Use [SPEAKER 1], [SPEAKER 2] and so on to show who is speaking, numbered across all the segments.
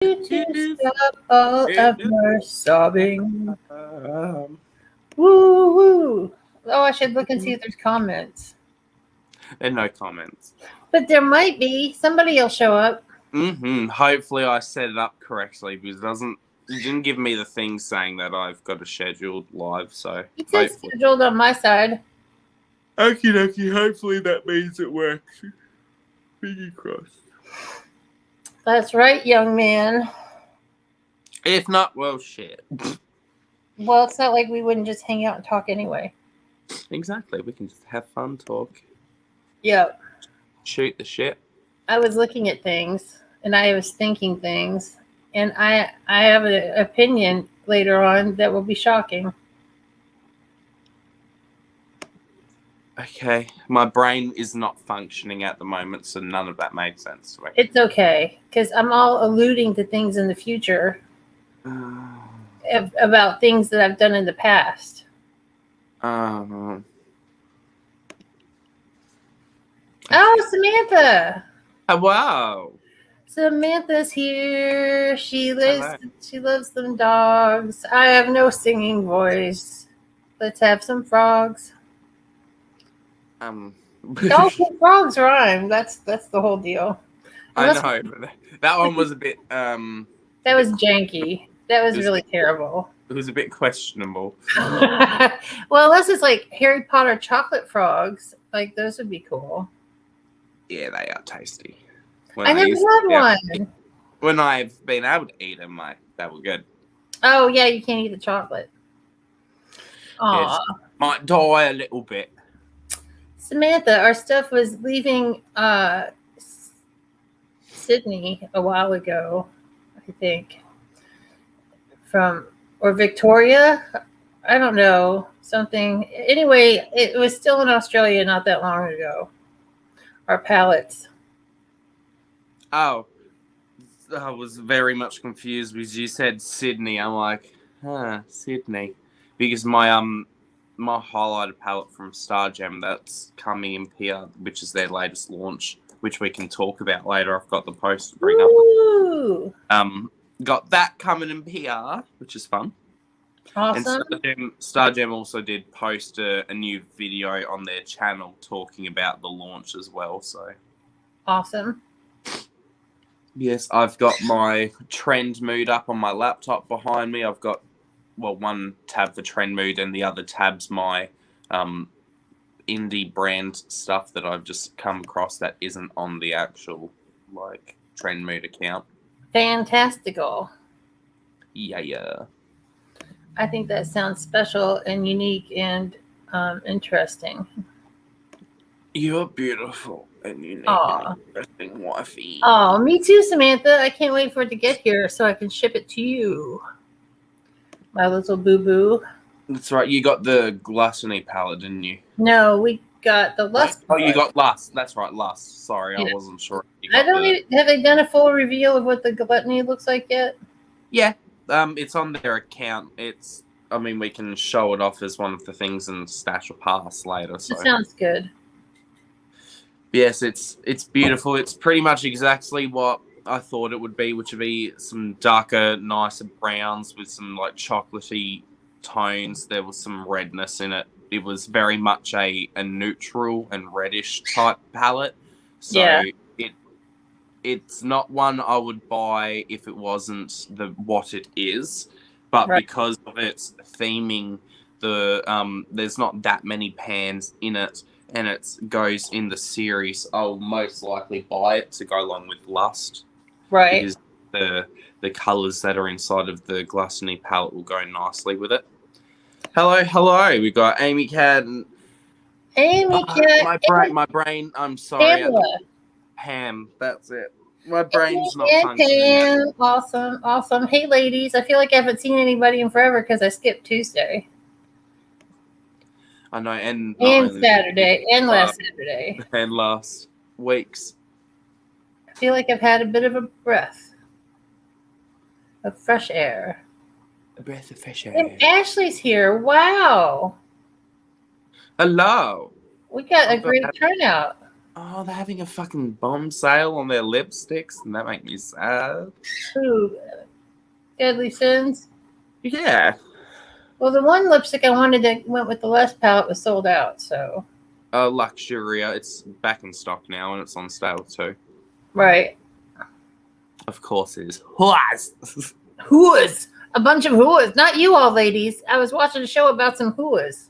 [SPEAKER 1] To stop all of your sobbing. Woo woo. Oh, I should look and see if there's comments.
[SPEAKER 2] There are no comments.
[SPEAKER 1] But there might be. Somebody will show up.
[SPEAKER 2] Hopefully I set it up correctly because it didn't give me the thing saying that I've got a scheduled live, so
[SPEAKER 1] It says scheduled on my side.
[SPEAKER 2] Okie dokie, hopefully that means it works. Fingers crossed.
[SPEAKER 1] That's right, young man.
[SPEAKER 2] If not, well, shit.
[SPEAKER 1] Well, it's not like we wouldn't just hang out and talk anyway.
[SPEAKER 2] Exactly. We can just have fun, talk.
[SPEAKER 1] Yep.
[SPEAKER 2] Shoot the shit.
[SPEAKER 1] I was looking at things, and I was thinking things, and I have an opinion later on that will be shocking.
[SPEAKER 2] Okay. My brain is not functioning at the moment, so none of that made sense to me.
[SPEAKER 1] It's okay, because I'm all alluding to things in the future about things that I've done in the past.
[SPEAKER 2] Okay.
[SPEAKER 1] Oh, Samantha!
[SPEAKER 2] Oh, wow.
[SPEAKER 1] Samantha's here. She loves them dogs. I have no singing voice. Let's have some frogs. Dogs and frogs rhyme. That's the whole deal.
[SPEAKER 2] I know. But that one was a bit.
[SPEAKER 1] That was janky. That was really terrible.
[SPEAKER 2] It was a bit questionable.
[SPEAKER 1] Well, unless it's like Harry Potter chocolate frogs, like those would be cool.
[SPEAKER 2] Yeah, they are tasty.
[SPEAKER 1] I never had one.
[SPEAKER 2] When I've been able to eat them, they were good.
[SPEAKER 1] Oh yeah, you can't eat the chocolate. Aw.
[SPEAKER 2] Yeah, might die a little bit.
[SPEAKER 1] Samantha, our stuff was leaving Sydney a while ago, I think. Or Victoria, I don't know, something. Anyway, it was still in Australia not that long ago. Our palettes.
[SPEAKER 2] Oh, I was very much confused because you said Sydney. I'm like, Sydney, because my highlighter palette from Stargem that's coming in PR, which is their latest launch, which we can talk about later. I've got the post to bring up. Got that coming in PR, which is fun.
[SPEAKER 1] Awesome.
[SPEAKER 2] And Stargem also did post a new video on their channel talking about the launch as well. So
[SPEAKER 1] awesome.
[SPEAKER 2] Yes, I've got my trend mood up on my laptop behind me. I've got one tab for trend mood and the other tab's my indie brand stuff that I've just come across that isn't on the actual trend mood account.
[SPEAKER 1] Fantastical.
[SPEAKER 2] Yeah.
[SPEAKER 1] I think that sounds special and unique and interesting.
[SPEAKER 2] You're beautiful and unique and interesting, wifey.
[SPEAKER 1] Oh, me too, Samantha. I can't wait for it to get here so I can ship it to you. My little boo-boo.
[SPEAKER 2] That's right. You got the Gluttony Palette, didn't you?
[SPEAKER 1] No, we got the Lust.
[SPEAKER 2] Oh, you got Lust. That's right, Lust. Sorry, yeah. I wasn't sure.
[SPEAKER 1] Have they done a full reveal of what the Gluttony looks like yet?
[SPEAKER 2] Yeah. It's on their account. We can show it off as one of the things and stash a pass later. So.
[SPEAKER 1] That sounds good.
[SPEAKER 2] Yes, it's beautiful. It's pretty much exactly what I thought it would be, which would be some darker, nicer browns with some chocolatey tones. There was some redness in it. It was very much a neutral and reddish type palette. So yeah. It's not one I would buy if it wasn't what it is. But because of its theming, there's not that many pans in it, and it goes in the series, I'll most likely buy it to go along with Lust.
[SPEAKER 1] Right.
[SPEAKER 2] Because the colours that are inside of the Gluttony palette will go nicely with it. Hello. We got Amy Cat and My brain. I'm sorry. Pam. That's it. My brain's not functioning.
[SPEAKER 1] Pam. Awesome. Hey, ladies. I feel like I haven't seen anybody in forever because I skipped Tuesday.
[SPEAKER 2] I know, and
[SPEAKER 1] Saturday, and last Saturday.
[SPEAKER 2] And last week's.
[SPEAKER 1] I feel like I've had a bit of a breath of fresh air.
[SPEAKER 2] A breath of fresh air.
[SPEAKER 1] And Ashley's here. Wow.
[SPEAKER 2] Hello.
[SPEAKER 1] We got a great turnout.
[SPEAKER 2] Oh, they're having a fucking bomb sale on their lipsticks, and that makes me sad.
[SPEAKER 1] Ooh, Deadly Sins.
[SPEAKER 2] Yeah.
[SPEAKER 1] Well, the one lipstick I wanted that went with the Les palette was sold out, so.
[SPEAKER 2] Luxuria, it's back in stock now, and it's on sale too.
[SPEAKER 1] Right.
[SPEAKER 2] Of course it is. Whoas!
[SPEAKER 1] Whoas! A bunch of whoas. Not you all, ladies. I was watching a show about some whoas.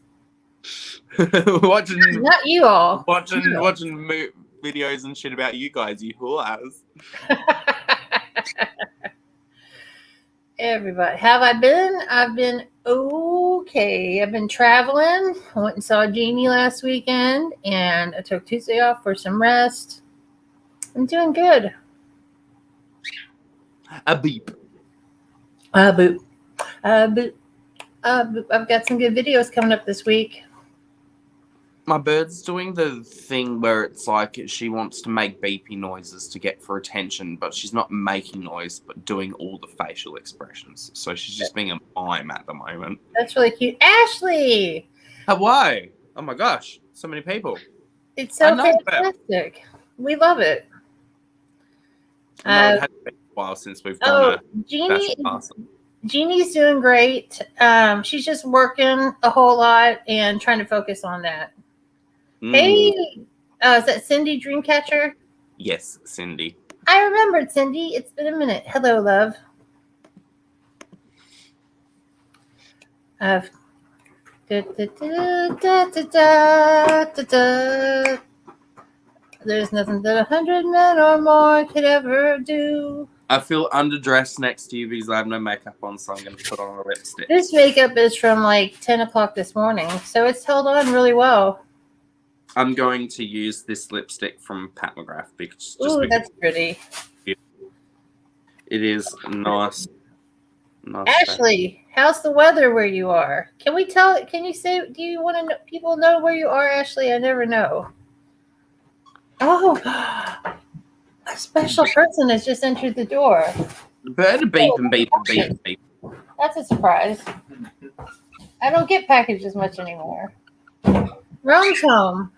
[SPEAKER 2] watching
[SPEAKER 1] Not you all.
[SPEAKER 2] Watching videos and shit about you guys, you whoas.
[SPEAKER 1] Everybody. Have I been? I've been okay. I've been traveling. I went and saw Jeannie last weekend, and I took Tuesday off for some rest. I'm doing good.
[SPEAKER 2] A beep.
[SPEAKER 1] Boop. Boop. Boop. I've got some good videos coming up this week.
[SPEAKER 2] My bird's doing the thing where it's like she wants to make beepy noises to get for attention, but she's not making noise, but doing all the facial expressions. So she's just being a mime at the moment.
[SPEAKER 1] That's really cute. Ashley!
[SPEAKER 2] Why? Oh my gosh, so many people.
[SPEAKER 1] It's so fantastic. We love it.
[SPEAKER 2] It has been a while since we've done
[SPEAKER 1] Jeannie. Jeannie's doing great. She's just working a whole lot and trying to focus on that. Hey, is that Cindy Dreamcatcher?
[SPEAKER 2] Yes, Cindy.
[SPEAKER 1] I remembered Cindy. It's been a minute. Hello, love. There's nothing that 100 men or more could ever do.
[SPEAKER 2] I feel underdressed next to you because I have no makeup on, so I'm going to put on a lipstick.
[SPEAKER 1] This makeup is from like 10 o'clock this morning, so it's held on really well.
[SPEAKER 2] I'm going to use this lipstick from Pat McGrath because
[SPEAKER 1] that's pretty.
[SPEAKER 2] It is nice.
[SPEAKER 1] Ashley, how's the weather where you are? Can you say, do you want to know, people know where you are, Ashley? I never know. Oh, a special person has just entered the door.
[SPEAKER 2] Better beep and beep and beep and beep.
[SPEAKER 1] That's a surprise. I don't get packages much anymore. Rome's home.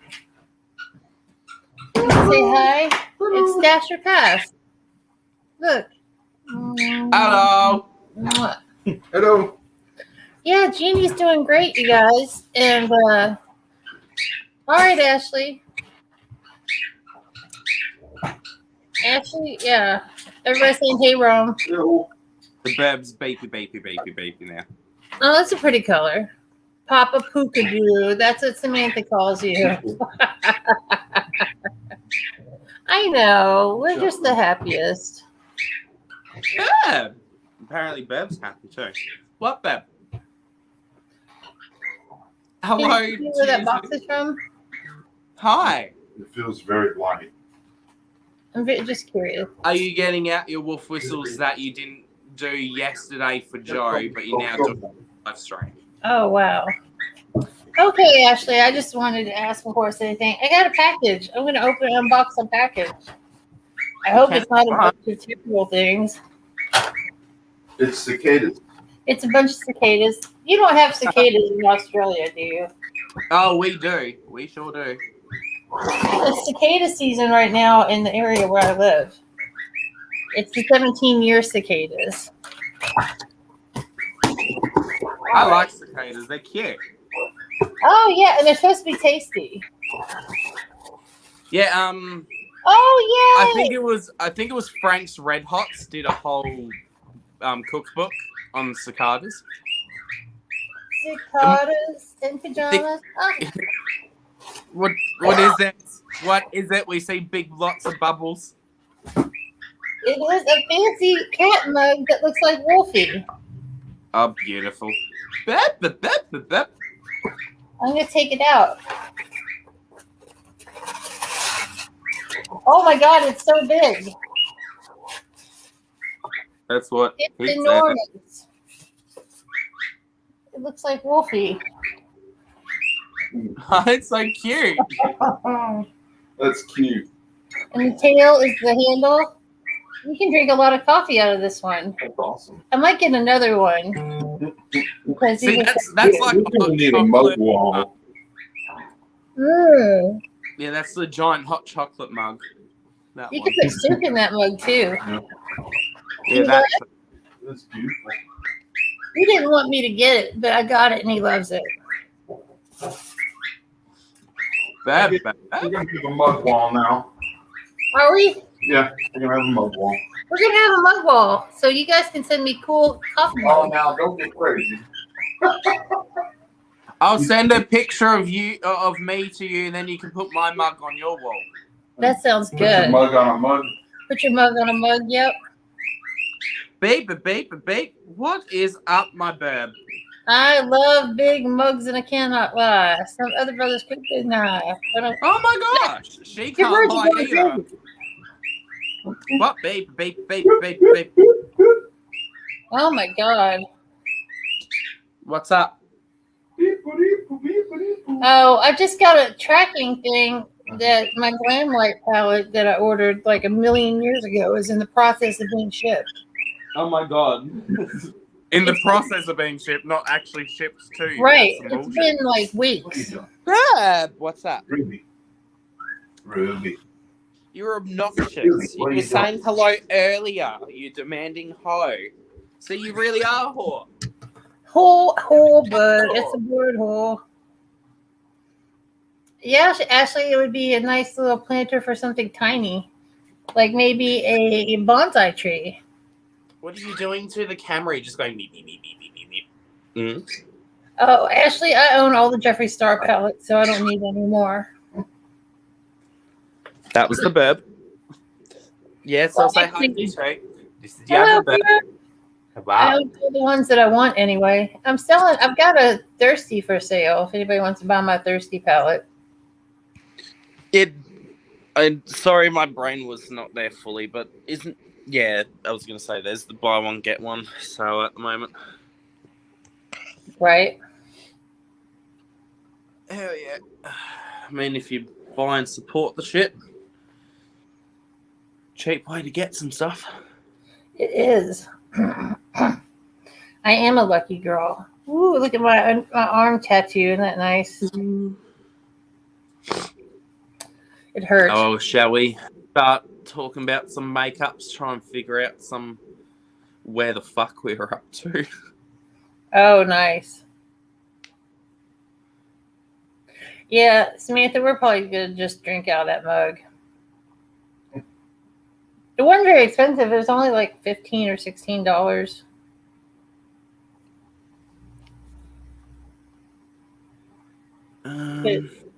[SPEAKER 1] Say hi. It's Dash or Pass. Look.
[SPEAKER 2] Hello.
[SPEAKER 3] Hello.
[SPEAKER 1] Yeah, Jeannie's doing great, you guys. And all right, Ashley. Ashley, yeah. Everybody's saying hey, Rome.
[SPEAKER 3] Hello.
[SPEAKER 2] The Beb's beepy now.
[SPEAKER 1] Oh, that's a pretty color. Papa Pookadoo. That's what Samantha calls you. I know. We're just the happiest.
[SPEAKER 2] Beb. Apparently Beb's happy too. What, Beb? Hello.
[SPEAKER 1] Can you see where that box is from?
[SPEAKER 2] Hi.
[SPEAKER 3] It feels very light.
[SPEAKER 1] I'm just curious.
[SPEAKER 2] Are you getting out your wolf whistles that you didn't do yesterday for Joe, but you now do live stream?
[SPEAKER 1] Oh, wow. Okay, Ashley, I just wanted to ask before I say anything. I got a package. I'm going to unbox a package. I hope it's not a bunch of terrible things.
[SPEAKER 3] It's cicadas.
[SPEAKER 1] It's a bunch of cicadas. You don't have cicadas in Australia, do you?
[SPEAKER 2] Oh, we do. We sure do.
[SPEAKER 1] It's cicada season right now in the area where I live. It's the 17-year cicadas.
[SPEAKER 2] I like cicadas. They're cute.
[SPEAKER 1] Oh, yeah, and they're supposed to be tasty.
[SPEAKER 2] Yeah,
[SPEAKER 1] Oh, yeah.
[SPEAKER 2] I think it was Frank's Red Hots did a whole cookbook on cicadas.
[SPEAKER 1] Cicadas in pajamas. Oh.
[SPEAKER 2] What is it? What is it? We see big lots of bubbles.
[SPEAKER 1] It is a fancy cat mug that looks like Wolfie.
[SPEAKER 2] Oh, beautiful. Bep, bep, bep, bep, bep.
[SPEAKER 1] I'm going to take it out. Oh, my God, it's so big.
[SPEAKER 2] That's what
[SPEAKER 1] It's
[SPEAKER 2] he
[SPEAKER 1] enormous.
[SPEAKER 2] said.
[SPEAKER 1] It looks like Wolfie.
[SPEAKER 2] It's so cute.
[SPEAKER 3] That's cute.
[SPEAKER 1] And the tail is the handle. You can drink a lot of coffee out of this one.
[SPEAKER 3] That's awesome.
[SPEAKER 1] I might get another one. Because
[SPEAKER 2] See, that's like
[SPEAKER 3] We're gonna need a mug wall.
[SPEAKER 2] Yeah, that's the giant hot chocolate mug. That
[SPEAKER 1] You
[SPEAKER 2] one.
[SPEAKER 1] can put soup in that mug too.
[SPEAKER 2] Yeah, that's
[SPEAKER 3] That's beautiful.
[SPEAKER 1] He didn't want me to get it, but I got it and he loves it.
[SPEAKER 2] bad.
[SPEAKER 3] We're gonna keep a mug wall now.
[SPEAKER 1] Are we?
[SPEAKER 3] Yeah, we're gonna have a mug wall.
[SPEAKER 1] We're gonna have a mug wall, so you guys can send me cool coffee
[SPEAKER 3] Oh,
[SPEAKER 1] mugs.
[SPEAKER 3] now don't get crazy.
[SPEAKER 2] I'll send a picture of me to you, and then you can put my mug on your wall.
[SPEAKER 1] That sounds
[SPEAKER 3] Put your
[SPEAKER 1] good.
[SPEAKER 3] mug on a mug.
[SPEAKER 1] Put your mug on a mug. Yep.
[SPEAKER 2] Beep. What is up, my burb?
[SPEAKER 1] I love big mugs and I cannot lie. Some other brothers could deny.
[SPEAKER 2] Oh my gosh, she can't buy either. What, beep.
[SPEAKER 1] Oh my god.
[SPEAKER 2] What's up?
[SPEAKER 1] Oh, I just got a tracking thing that my Glam light palette that I ordered like 1,000,000 years ago is in the process of being shipped.
[SPEAKER 2] Oh my god. In the process of being shipped, not actually shipped to you.
[SPEAKER 1] Right.
[SPEAKER 2] That's some
[SPEAKER 1] It's
[SPEAKER 2] bullshit.
[SPEAKER 1] been like
[SPEAKER 3] What are you
[SPEAKER 1] weeks.
[SPEAKER 3] doing?
[SPEAKER 2] What's up?
[SPEAKER 3] Ruby.
[SPEAKER 2] You're obnoxious.
[SPEAKER 3] What
[SPEAKER 2] You
[SPEAKER 3] are
[SPEAKER 2] were
[SPEAKER 3] you
[SPEAKER 2] saying hello earlier. You're demanding ho. So you really are a whore.
[SPEAKER 1] Whole, bud. It's a word hole. Yeah, Ashley, it would be a nice little planter for something tiny. Like maybe a bonsai tree.
[SPEAKER 2] What are you doing to the camera? You're just going beep. Mm.
[SPEAKER 1] Oh, Ashley, I own all the Jeffree Star palettes, so I don't need any more.
[SPEAKER 2] That was the burb. Yes, I'll say hi to you too. This is the
[SPEAKER 1] Hello,
[SPEAKER 2] other burb.
[SPEAKER 1] Peter. I own all the ones that I want anyway. I've got a Thirsty for sale if anybody wants to buy my Thirsty palette.
[SPEAKER 2] I'm sorry, my brain was not there fully, but yeah, I was going to say there's the buy one, get one. So at the moment.
[SPEAKER 1] Right.
[SPEAKER 2] Hell yeah. I mean, if you buy and support the shit, cheap way to get some stuff.
[SPEAKER 1] It is. I am a lucky girl. Ooh, look at my arm tattoo. Isn't that nice? It hurts.
[SPEAKER 2] Oh, shall we start talking about some makeups, try and figure out where the fuck we're up to?
[SPEAKER 1] Oh, nice. Yeah, Samantha, we're probably going to just drink out of that mug. It wasn't very expensive. It was only like $15 or $16.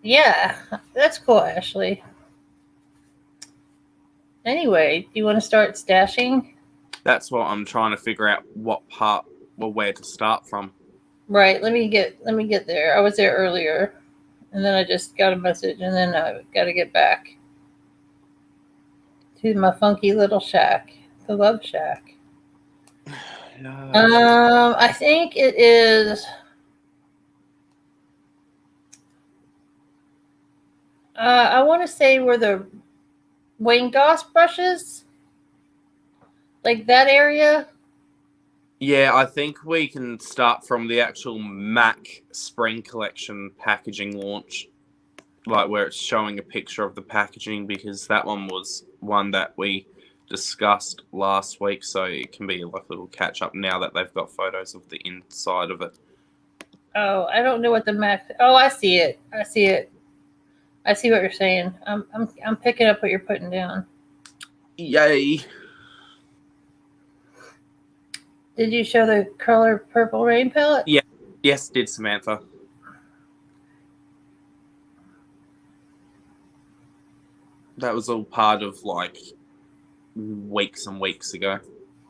[SPEAKER 1] Yeah, that's cool, Ashley. Anyway, do you want to start stashing?
[SPEAKER 2] That's what I'm trying to figure out where to start from.
[SPEAKER 1] Right, let me get there. I was there earlier, and then I just got a message, and then I got to get back to my funky little shack, the Love Shack. I think it is. I want to say where the Wayne Goss brushes, like that area.
[SPEAKER 2] Yeah, I think we can start from the actual MAC Spring Collection packaging launch, like where it's showing a picture of the packaging, because that one was one that we discussed last week, so it can be like a little catch up now that they've got photos of the inside of it.
[SPEAKER 1] Oh, I don't know what the MAC. Oh, I see it. I see what you're saying. I'm picking up what you're putting down.
[SPEAKER 2] Yay!
[SPEAKER 1] Did you show the color Purple Rain palette?
[SPEAKER 2] Yeah. Yes, did Samantha. That was all part of like weeks and weeks ago.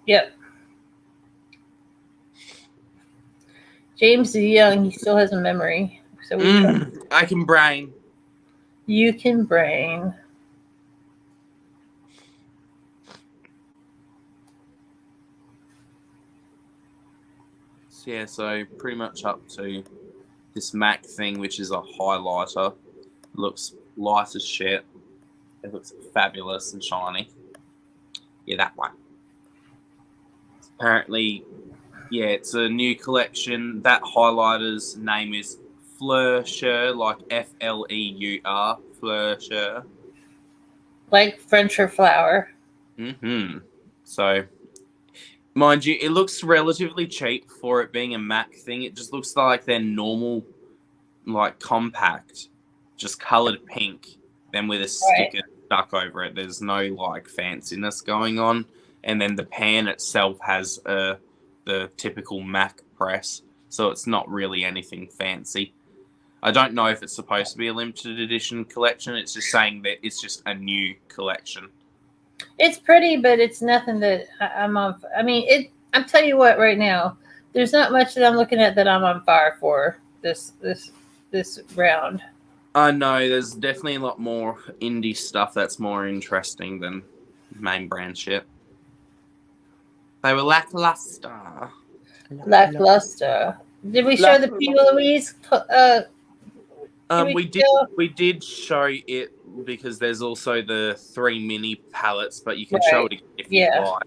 [SPEAKER 1] Yep. James is young. He still has a memory. So
[SPEAKER 2] I can brain.
[SPEAKER 1] You can brain.
[SPEAKER 2] Yeah, so pretty much up to this MAC thing, which is a highlighter. Looks light as shit. It looks fabulous and shiny. Yeah, that one. Apparently, yeah, it's a new collection. That highlighter's name is Fleur, like Fleur, fleur.
[SPEAKER 1] Like French or flour.
[SPEAKER 2] So, mind you, it looks relatively cheap for it being a MAC thing. It just looks like their normal, like, compact, just coloured pink, then with a sticker stuck over it. There's no, like, fanciness going on. And then the pan itself has the typical MAC press, so it's not really anything fancy. I don't know if it's supposed to be a limited edition collection. It's just saying that it's just a new collection.
[SPEAKER 1] It's pretty, but it's nothing that I'm on. I mean, I'm telling you what, right now, there's not much that I'm looking at that I'm on fire for this round.
[SPEAKER 2] I know there's definitely a lot more indie stuff that's more interesting than main brand shit. They were lackluster.
[SPEAKER 1] Lackluster. Did we show the P. Louise?
[SPEAKER 2] We did show it because there's also the 3 mini palettes, but you can show it if you like.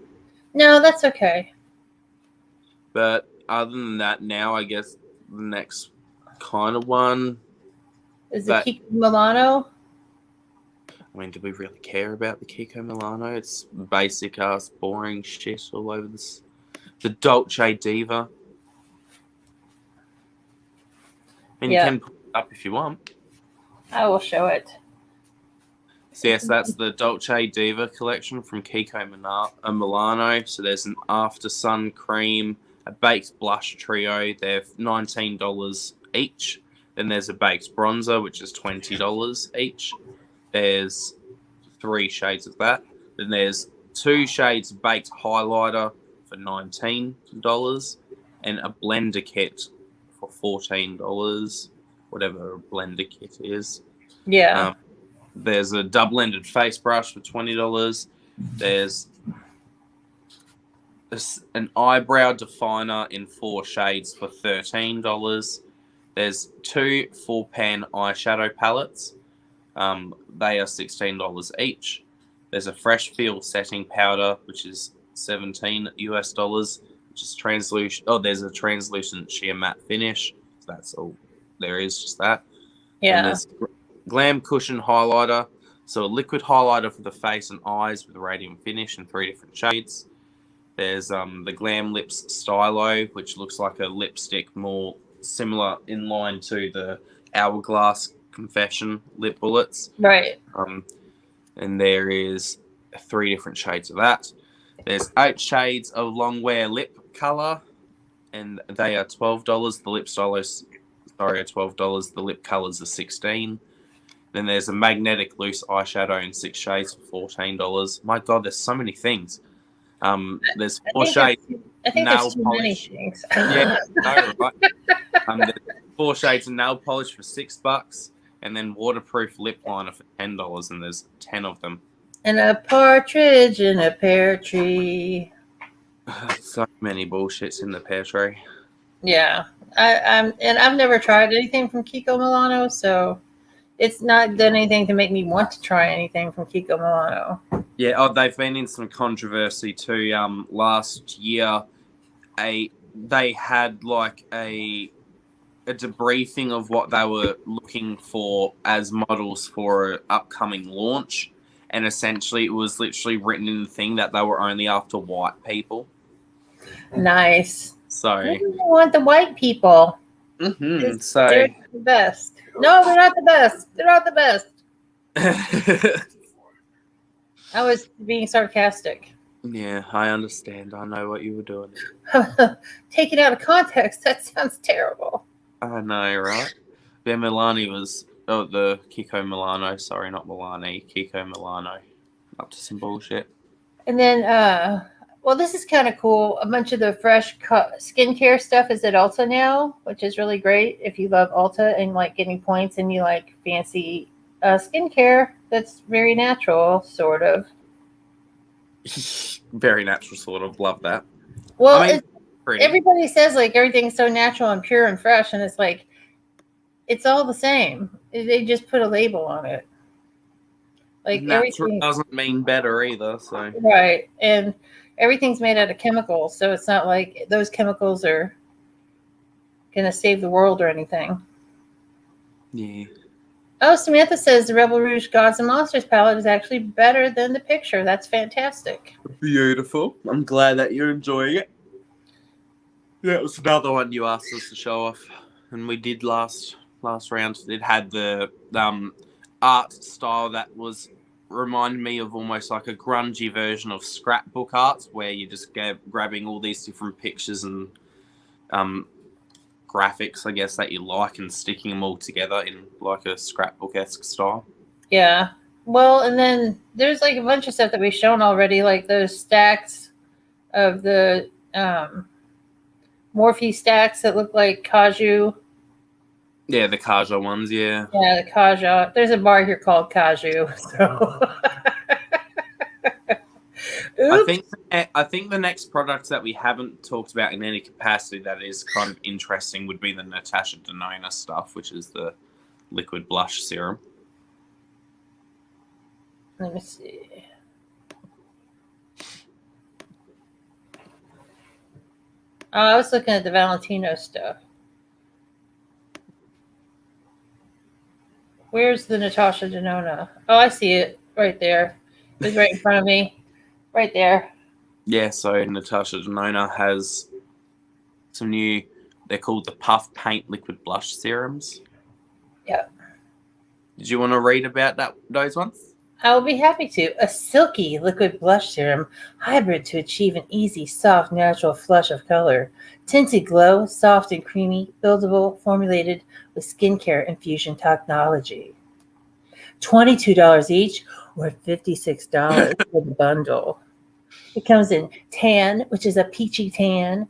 [SPEAKER 1] No, that's okay.
[SPEAKER 2] But other than that, now I guess the next kind of one
[SPEAKER 1] is it Kiko Milano.
[SPEAKER 2] I mean, do we really care about the Kiko Milano? It's basic ass, boring shit all over this. The Dolce Diva. I mean, you can put it up if you want.
[SPEAKER 1] I will show it.
[SPEAKER 2] So yes, that's the Dolce Diva collection from Kiko Milano. So there's an After Sun cream, a baked blush trio. They're $19 each. Then there's a baked bronzer, which is $20 each. There's 3 shades of that. Then there's 2 shades baked highlighter for $19, and a blender kit for $14, whatever a blender kit is.
[SPEAKER 1] Yeah.
[SPEAKER 2] There's a double-ended face brush for $20. There's an eyebrow definer in 4 shades for $13. There's 2 full-pan eyeshadow palettes. They are $16 each. There's a fresh feel setting powder, which is $17, which is translucent. Oh, there's a translucent sheer matte finish. So that's all there is, just that.
[SPEAKER 1] Yeah.
[SPEAKER 2] And there's Glam cushion highlighter. So a liquid highlighter for the face and eyes with a radiant finish in 3 different shades. There's the Glam Lips Stylo, which looks like a lipstick, more similar in line to the Hourglass Confession lip bullets.
[SPEAKER 1] Right.
[SPEAKER 2] And there is 3 different shades of that. There's 8 shades of long wear lip color, and they are $12. The lip stylos, are $12. The lip colors are $16. Then there's a magnetic loose eyeshadow in 6 shades for $14. My God, there's so many things. There's 4 shades.
[SPEAKER 1] I think
[SPEAKER 2] nail
[SPEAKER 1] there's too
[SPEAKER 2] polish.
[SPEAKER 1] many things.
[SPEAKER 2] Yeah, no, right. There's 4 shades of nail polish for $6, and then waterproof lip liner for $10, and there's 10 of them.
[SPEAKER 1] And a partridge in a pear tree.
[SPEAKER 2] So many bullshits in the pear tree.
[SPEAKER 1] Yeah, I've never tried anything from Kiko Milano, so it's not done anything to make me want to try anything from Kiko Milano.
[SPEAKER 2] Yeah, they've been in some controversy too. Last year, they had like a debriefing of what they were looking for as models for an upcoming launch, and essentially it was literally written in the thing that they were only after white people.
[SPEAKER 1] Nice.
[SPEAKER 2] So
[SPEAKER 1] we want the white people.
[SPEAKER 2] Mm-hmm. So
[SPEAKER 1] they're the best. No, they're not the best. They're not the best. I was being sarcastic.
[SPEAKER 2] Yeah, I understand. I know what you were doing.
[SPEAKER 1] Taken out of context, that sounds terrible.
[SPEAKER 2] I know, right? Yeah, Milani was... Oh, the Kiko Milano. Sorry, not Milani. Kiko Milano. Up to some bullshit.
[SPEAKER 1] And then, well, this is kind of cool. A bunch of the fresh skincare stuff is at Ulta now, which is really great if you love Ulta and like getting points and you like fancy skincare that's very natural, sort of.
[SPEAKER 2] Very natural, sort of. Love that.
[SPEAKER 1] Well, I mean, everybody says like everything's so natural and pure and fresh, and it's like it's all the same. They just put a label on it. Like
[SPEAKER 2] natural
[SPEAKER 1] everything
[SPEAKER 2] doesn't mean better either. So
[SPEAKER 1] right, and everything's made out of chemicals, so it's not like those chemicals are gonna save the world or anything.
[SPEAKER 2] Yeah.
[SPEAKER 1] Oh, Samantha says the Rebel Rouge Gods and Monsters palette is actually better than the picture. That's fantastic.
[SPEAKER 2] Beautiful. I'm glad that you're enjoying it. That was another one you asked us to show off, and we did last round. It had the art style that was reminded me of almost like a grungy version of scrapbook art, where you're just grabbing all these different pictures and graphics, I guess, that you like and sticking them all together in like a scrapbook-esque style.
[SPEAKER 1] Yeah. Well, and then there's like a bunch of stuff that we've shown already, like those stacks of the Morphe stacks that look like Kaju.
[SPEAKER 2] Yeah, the Kaja ones, yeah.
[SPEAKER 1] Yeah, the Kaja. There's a bar here called Kaju. So.
[SPEAKER 2] I think the next product that we haven't talked about in any capacity that is kind of interesting would be the Natasha Denona stuff, which is the liquid blush serum.
[SPEAKER 1] Let me see. Oh, I was looking at the Valentino stuff. Where's the Natasha Denona? Oh, I see it right there. It's right in front of me. Right there.
[SPEAKER 2] Yeah, so Natasha Denona has some new, they're called the Puff Paint Liquid Blush Serums.
[SPEAKER 1] Yeah.
[SPEAKER 2] Did you want to read about those ones?
[SPEAKER 1] I will be happy to. A silky liquid blush serum hybrid to achieve an easy, soft, natural flush of color. Tinted glow, soft and creamy, buildable, formulated with skincare infusion technology. $22 each or $56 for the bundle. It comes in tan, which is a peachy tan,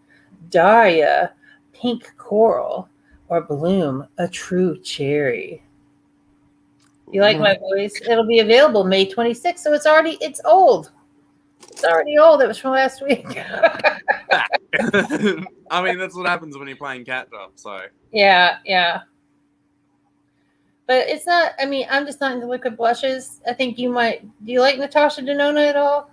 [SPEAKER 1] Daria, pink coral, or bloom, a true cherry. You like my voice? It'll be available May 26th, so it's old. It's already old. It was from last week.
[SPEAKER 2] I mean, that's what happens when you're playing catch up, so.
[SPEAKER 1] Yeah. But it's not, I mean, I'm just not into liquid blushes. I think you might. Do you like Natasha Denona at all?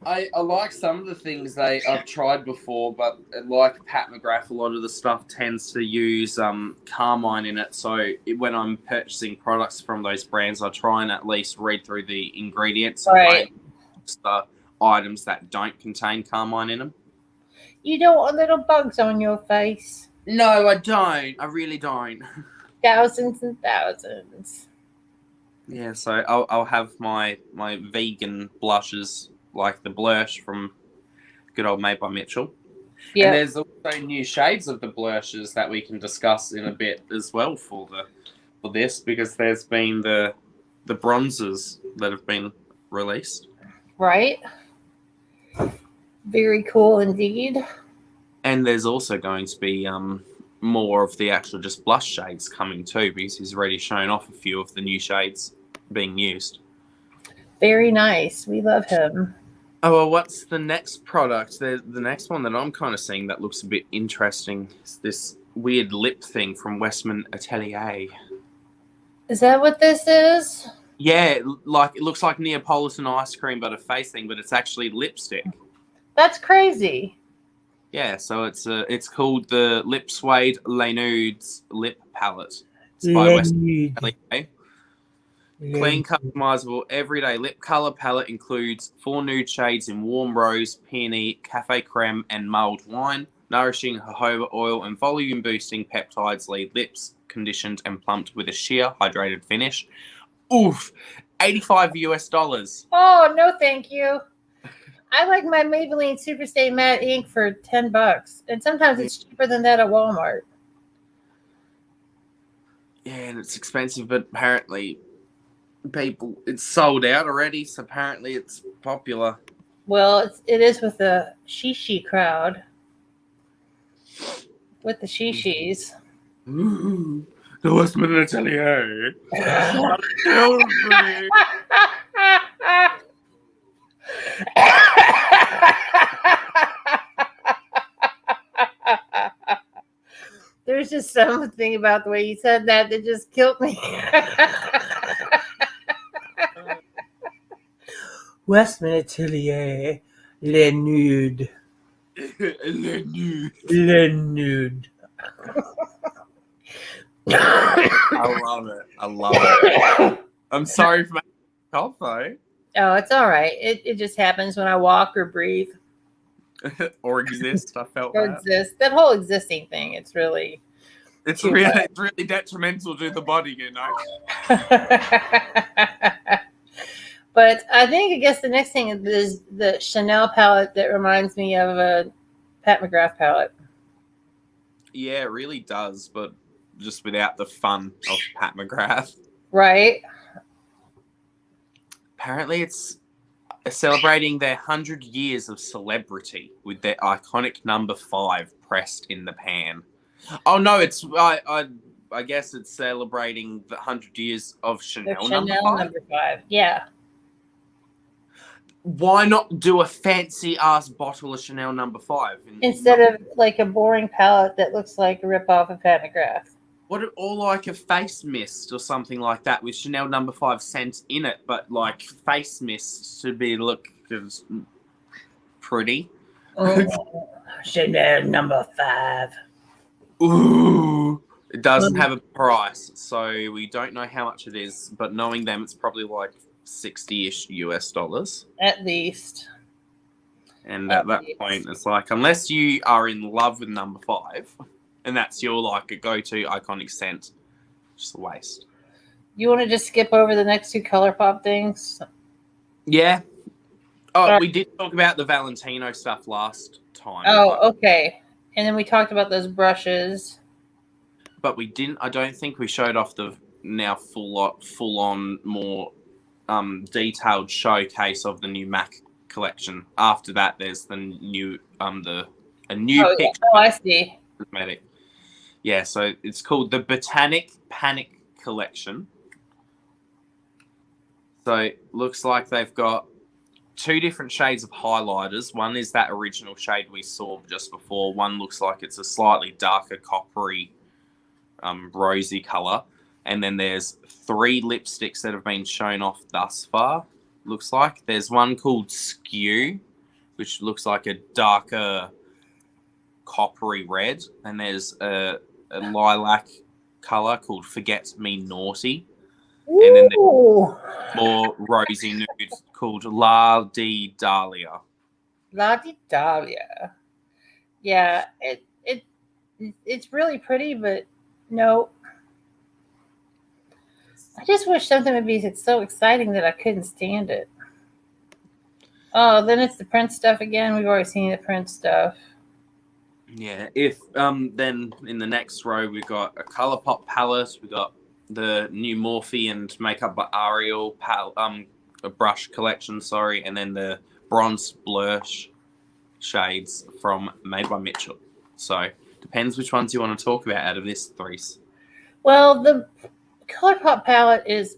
[SPEAKER 2] I like some of the things I've tried before, but like Pat McGrath, a lot of the stuff tends to use carmine in it. So when I'm purchasing products from those brands, I try and at least read through the ingredients
[SPEAKER 1] Right.
[SPEAKER 2] and the items that don't contain carmine in them.
[SPEAKER 1] You don't want little bugs on your face.
[SPEAKER 2] No, I don't. I really don't.
[SPEAKER 1] Thousands and thousands.
[SPEAKER 2] Yeah, so I'll have my vegan blushes, like the blush from good old Made by Mitchell. Yeah. And there's also new shades of the blushes that we can discuss in a bit as well for this, because there's been the bronzes that have been released.
[SPEAKER 1] Right. Very cool indeed.
[SPEAKER 2] And there's also going to be more of the actual just blush shades coming too, because he's already shown off a few of the new shades being used.
[SPEAKER 1] Very nice. We love him.
[SPEAKER 2] Oh, well, what's the next product? The next one that I'm kind of seeing that looks a bit interesting is this weird lip thing from Westman Atelier.
[SPEAKER 1] Is that what this is?
[SPEAKER 2] Yeah, it looks like Neapolitan ice cream, but a face thing, but it's actually lipstick.
[SPEAKER 1] That's crazy.
[SPEAKER 2] Yeah, so it's called the Lip Suede Les Nudes Lip Palette. It's by Westman Atelier. Clean, customizable, everyday lip color palette includes 4 nude shades in warm rose, peony, cafe creme, and mulled wine. Nourishing jojoba oil and volume boosting peptides leave lips conditioned and plumped with a sheer hydrated finish. Oof, $85.
[SPEAKER 1] Oh, no, thank you. I like my Maybelline Superstay Matte Ink for $10, and sometimes it's cheaper than that at Walmart.
[SPEAKER 2] Yeah, and it's expensive, but apparently it's sold out already, so apparently it's popular.
[SPEAKER 1] Well, it is with the Shishi crowd. With the Shishis.
[SPEAKER 2] Ooh, the Westman Atelier.
[SPEAKER 1] There's just something about the way you said that just killed me. Westman Atelier, Les Nudes.
[SPEAKER 2] Les Nudes.
[SPEAKER 1] Les Nudes.
[SPEAKER 2] I love it. I love it. I'm sorry for my cough, though.
[SPEAKER 1] Oh, it's all right. It just happens when I walk or breathe
[SPEAKER 2] Or exist. I felt
[SPEAKER 1] or
[SPEAKER 2] that.
[SPEAKER 1] exist. That whole existing thing, it's really
[SPEAKER 2] It's
[SPEAKER 1] too
[SPEAKER 2] really detrimental to the body, you know.
[SPEAKER 1] But I guess the next thing is the Chanel palette that reminds me of a Pat McGrath palette.
[SPEAKER 2] Yeah, it really does, but just without the fun of Pat McGrath.
[SPEAKER 1] Right?
[SPEAKER 2] Apparently, it's celebrating their 100 years of celebrity with their iconic number 5 pressed in the pan. Oh no, it's I guess it's celebrating the 100 years of Chanel, number 5.
[SPEAKER 1] Number 5. Yeah.
[SPEAKER 2] Why not do a fancy ass bottle of Chanel number 5
[SPEAKER 1] instead of like a boring palette that looks like a ripoff of Pat McGrath?
[SPEAKER 2] Or like a face mist or something like that with Chanel number 5 scent in it, but like face mist should be look pretty.
[SPEAKER 1] Oh, Chanel number 5.
[SPEAKER 2] Ooh, it doesn't have a price, so we don't know how much it is. But knowing them, it's probably like $60-ish US.
[SPEAKER 1] At least.
[SPEAKER 2] And at that point, it's like, unless you are in love with number 5, and that's your like a go-to iconic scent, just a waste.
[SPEAKER 1] You want to just skip over the next 2 ColourPop things?
[SPEAKER 2] Yeah. Oh, we did talk about the Valentino stuff last time.
[SPEAKER 1] Oh, okay. And then we talked about those brushes.
[SPEAKER 2] But we didn't. I don't think we showed off the now full on more detailed showcase of the new MAC collection. After that, there's the new a new picture.
[SPEAKER 1] Yeah. Oh, I see.
[SPEAKER 2] Cosmetic. Yeah, so it's called the Botanic Panic Collection. So it looks like they've got 2 different shades of highlighters. One is that original shade we saw just before. One looks like it's a slightly darker coppery, rosy color. And then there's 3 lipsticks that have been shown off thus far. Looks like there's one called Skew, which looks like a darker coppery red. And there's a lilac color called Forget Me Naughty.
[SPEAKER 1] Ooh.
[SPEAKER 2] And then there's more rosy nude called La Di Dahlia.
[SPEAKER 1] La Di Dahlia. Yeah, it's really pretty, but no. I just wish something would be so exciting that I couldn't stand it. Oh, then it's the Prince stuff again. We've already seen the Prince stuff.
[SPEAKER 2] Yeah, if then in the next row we've got a ColourPop palette, we've got the new Morphe and Makeup by Ariel a brush collection, and then the bronze blush shades from Made by Mitchell. So depends which ones you want to talk about out of this 3.
[SPEAKER 1] Well, the ColourPop palette is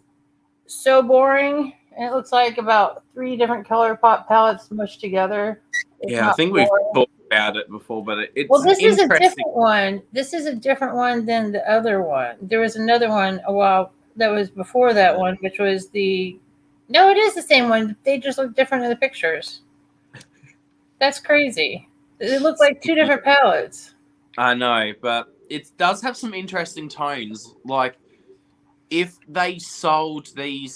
[SPEAKER 1] so boring, and it looks like about 3 different ColourPop palettes mushed together.
[SPEAKER 2] Yeah, I think we've talked about it before, but it's
[SPEAKER 1] this is a
[SPEAKER 2] interesting.
[SPEAKER 1] different one. This is a different one than the other one. There was another one a while that was before that one, which was no, it is the same one. They just look different in the pictures. That's crazy. It looks like 2 different palettes.
[SPEAKER 2] I know, but it does have some interesting tones. Like, if they sold the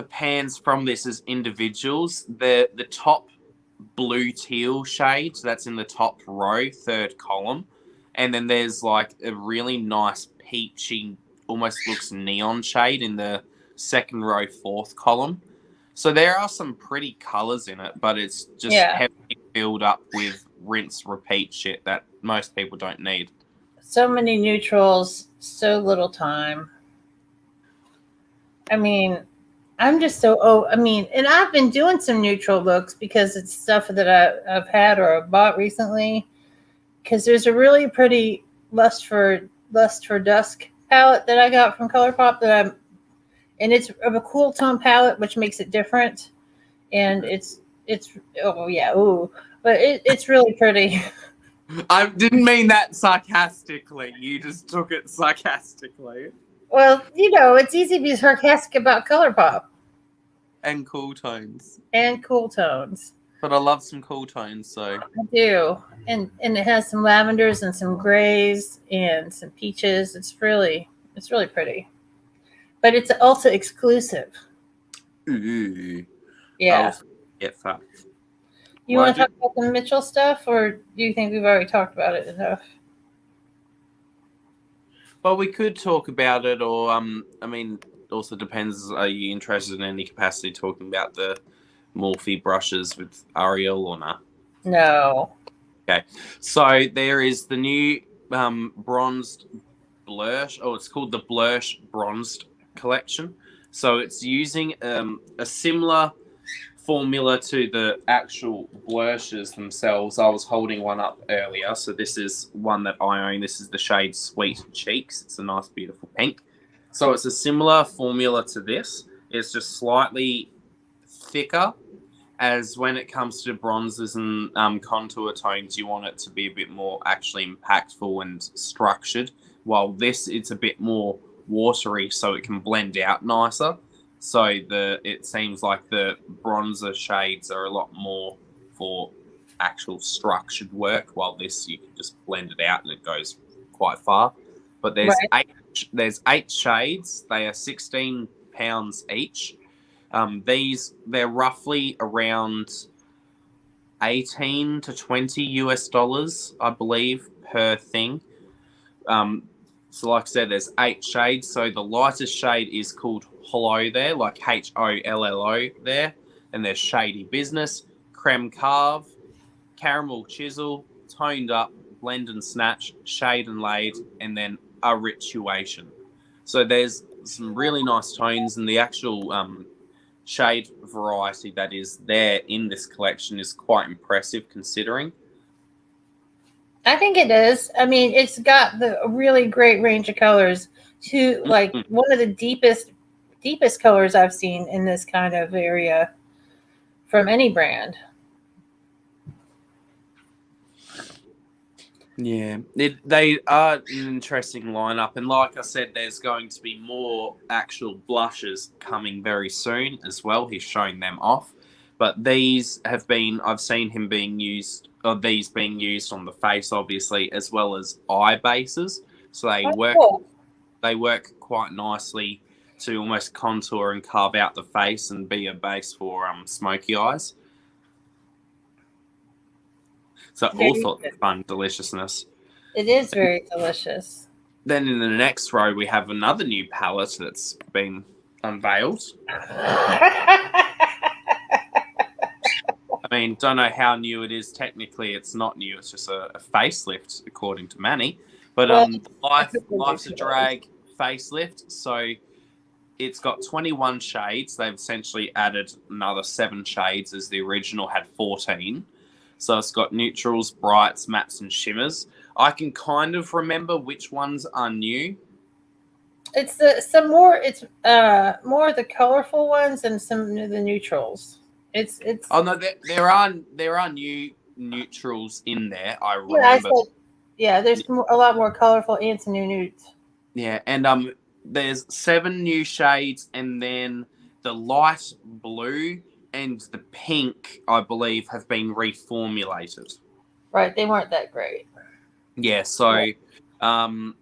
[SPEAKER 2] pans from this as individuals, the top blue teal shade that's in the top row, 3rd column, and then there's like a really nice peachy, almost looks neon shade in the 2nd row, 4th column. So there are some pretty colors in it, but it's just heavily filled up with rinse repeat shit that most people don't need.
[SPEAKER 1] So many neutrals, so little time. I mean, I'm just and I've been doing some neutral looks because it's stuff that I've had or I've bought recently. Because there's a really pretty Lust for Dusk palette that I got from ColourPop and it's of a cool tone palette, which makes it different. And it's really pretty.
[SPEAKER 2] I didn't mean that sarcastically. You just took it sarcastically.
[SPEAKER 1] Well, it's easy to be sarcastic about ColourPop.
[SPEAKER 2] And cool tones.
[SPEAKER 1] And cool tones.
[SPEAKER 2] But I love some cool tones, so
[SPEAKER 1] I do. And it has some lavenders and some grays and some peaches. It's really pretty. But it's also exclusive.
[SPEAKER 2] ooh,
[SPEAKER 1] Yeah.
[SPEAKER 2] get that.
[SPEAKER 1] You want to talk about the Mitchell stuff, or do you think we've already talked about it enough?
[SPEAKER 2] Well, we could talk about it, or I mean, also depends. Are you interested in any capacity talking about the Morphe brushes with Ariel or not?
[SPEAKER 1] No.
[SPEAKER 2] Okay, so there is the new bronzed blush. Oh, it's called the Blush Bronzed Collection. So it's using a similar formula to the actual blushes themselves. I was holding one up earlier, so this is one that I own. This is the shade Sweet Cheeks. It's a nice, beautiful pink. So it's a similar formula to this. It's just slightly thicker, as when it comes to bronzers and contour tones, you want it to be a bit more actually impactful and structured, while this, it's a bit more watery, so it can blend out nicer. So it seems like the bronzer shades are a lot more for actual structured work, while this you can just blend it out and it goes quite far. But there's eight shades. They are £16 each. They're roughly around 18 to 20 US dollars, I believe, per thing. So like I said, there's 8 shades. So the lightest shade is called Hollow there, like HOLLO there. And there's Shady Business, Creme Carve, Caramel Chisel, Toned Up, Blend and Snatch, Shade and Laid, and then A Rituation. So there's some really nice tones, and the actual shade variety that is there in this collection is quite impressive considering.
[SPEAKER 1] I think it is. I mean, it's got the really great range of colors. To like one of the deepest colors I've seen in this kind of area from any brand.
[SPEAKER 2] Yeah, they are an interesting lineup, and like I said, there's going to be more actual blushes coming very soon as well. He's showing them off, but these have been, I've seen him being used, or these being used on the face, obviously, as well as eye bases. So they work quite nicely to almost contour and carve out the face and be a base for smoky eyes. So all sorts of fun deliciousness.
[SPEAKER 1] It is very delicious.
[SPEAKER 2] Then in the next row, we have another new palette that's been unveiled. I mean, don't know how new it is. Technically, it's not new. It's just a facelift, according to Manny. But Life's a Drag facelift. So it's got 21 shades. They've essentially added another 7 shades, as the original had 14. So it's got neutrals, brights, mattes, and shimmers. I can kind of remember which ones are new.
[SPEAKER 1] It's more of the colorful ones and some of the neutrals. It's
[SPEAKER 2] Oh no, there are new neutrals in there. I remember.
[SPEAKER 1] There's a lot more colorful and some new nudes.
[SPEAKER 2] Yeah, and there's 7 new shades, and then the light blue and the pink, I believe, have been reformulated.
[SPEAKER 1] Right, they weren't that great.
[SPEAKER 2] Yeah, so 12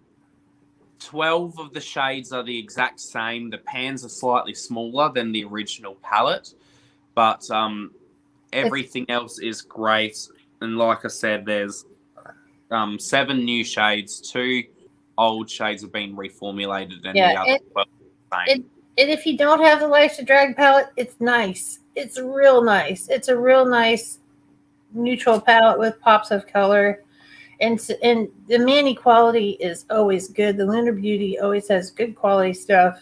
[SPEAKER 2] of the shades are the exact same. The pans are slightly smaller than the original palette, but everything else is great. And like I said, there's 7 new shades, 2 old shades have been reformulated, and the other 12 are the same.
[SPEAKER 1] And if you don't have the Life's a Drag palette, it's nice. It's real nice. It's a real nice neutral palette with pops of color. And the Manny quality is always good. The Lunar Beauty always has good quality stuff.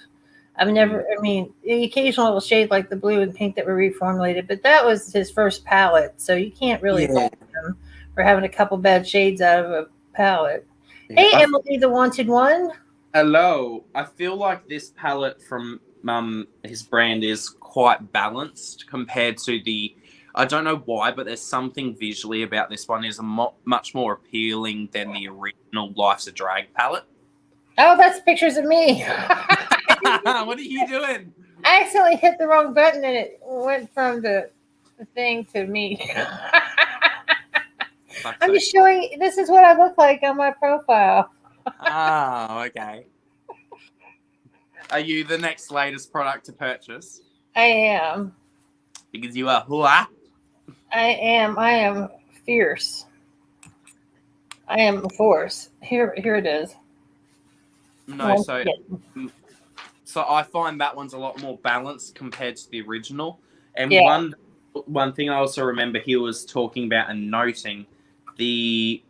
[SPEAKER 1] The occasional little shade like the blue and pink that were reformulated, but that was his first palette. So you can't really fault him for having a couple bad shades out of a palette. Yeah. Hey, Emily, the Wanted One.
[SPEAKER 2] Hello. I feel like this palette from his brand is quite balanced compared to I don't know why, but there's something visually about this one is much more appealing than the original Life's a Drag palette.
[SPEAKER 1] Oh, that's pictures of me.
[SPEAKER 2] What are you doing?
[SPEAKER 1] I accidentally hit the wrong button and it went from the the thing to me.
[SPEAKER 2] Fuck's
[SPEAKER 1] I'm
[SPEAKER 2] sake.
[SPEAKER 1] just showing. This is what I look like on my profile.
[SPEAKER 2] Oh, okay. Are you the next latest product to purchase?
[SPEAKER 1] I am.
[SPEAKER 2] Because you are hua.
[SPEAKER 1] I am fierce. I am a force. Here it is.
[SPEAKER 2] No,
[SPEAKER 1] Oh, yeah.
[SPEAKER 2] so I find that one's a lot more balanced compared to the original. And
[SPEAKER 1] Yeah.
[SPEAKER 2] one thing I also remember he was talking about and noting the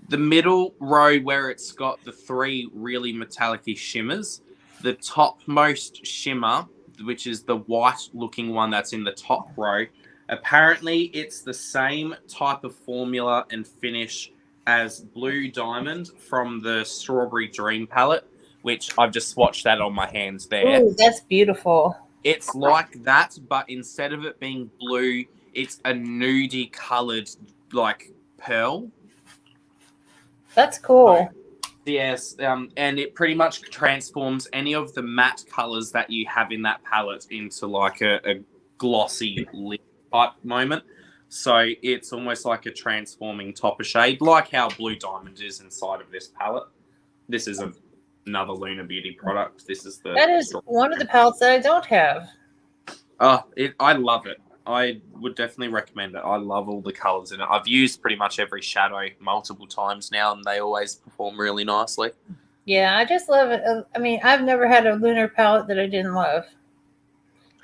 [SPEAKER 2] middle row where it's got the three really metallic-y shimmers, the topmost shimmer, which is the white looking one that's in the top row, apparently it's the same type of formula and finish as Blue Diamond from the Strawberry Dream palette, which I've just swatched that on my hands there.
[SPEAKER 1] Ooh, that's beautiful.
[SPEAKER 2] It's like that, but instead of it being blue, it's a nudie coloured like pearl.
[SPEAKER 1] That's cool.
[SPEAKER 2] Yes, and it pretty much transforms any of the matte colours that you have in that palette into like a glossy lip type moment. So it's almost like a transforming topper shade, like how Blue Diamond is inside of this palette. This is another Luna Beauty product. This is
[SPEAKER 1] That is one of the palettes that I don't have.
[SPEAKER 2] I love it. I would definitely recommend it. I love all the colours in it. I've used pretty much every shadow multiple times now, and they always perform really nicely.
[SPEAKER 1] Yeah, I just love it. I mean, I've never had a lunar palette that I didn't love,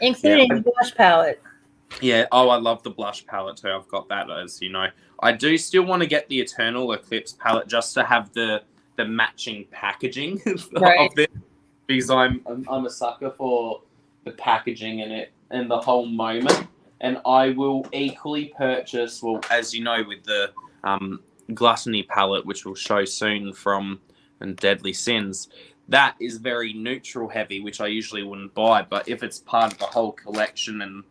[SPEAKER 1] including the blush palette.
[SPEAKER 2] Yeah, I love the blush palette too. I've got that, as you know. I do still want to get the Eternal Eclipse palette just to have the matching packaging
[SPEAKER 1] Right.
[SPEAKER 2] of it, because I'm a sucker for the packaging in it and the whole moment. And I will equally purchase, well, as you know, with the Gluttony palette, which we'll show soon from and Deadly Sins, that is very neutral heavy, which I usually wouldn't buy. But if it's part of the whole collection and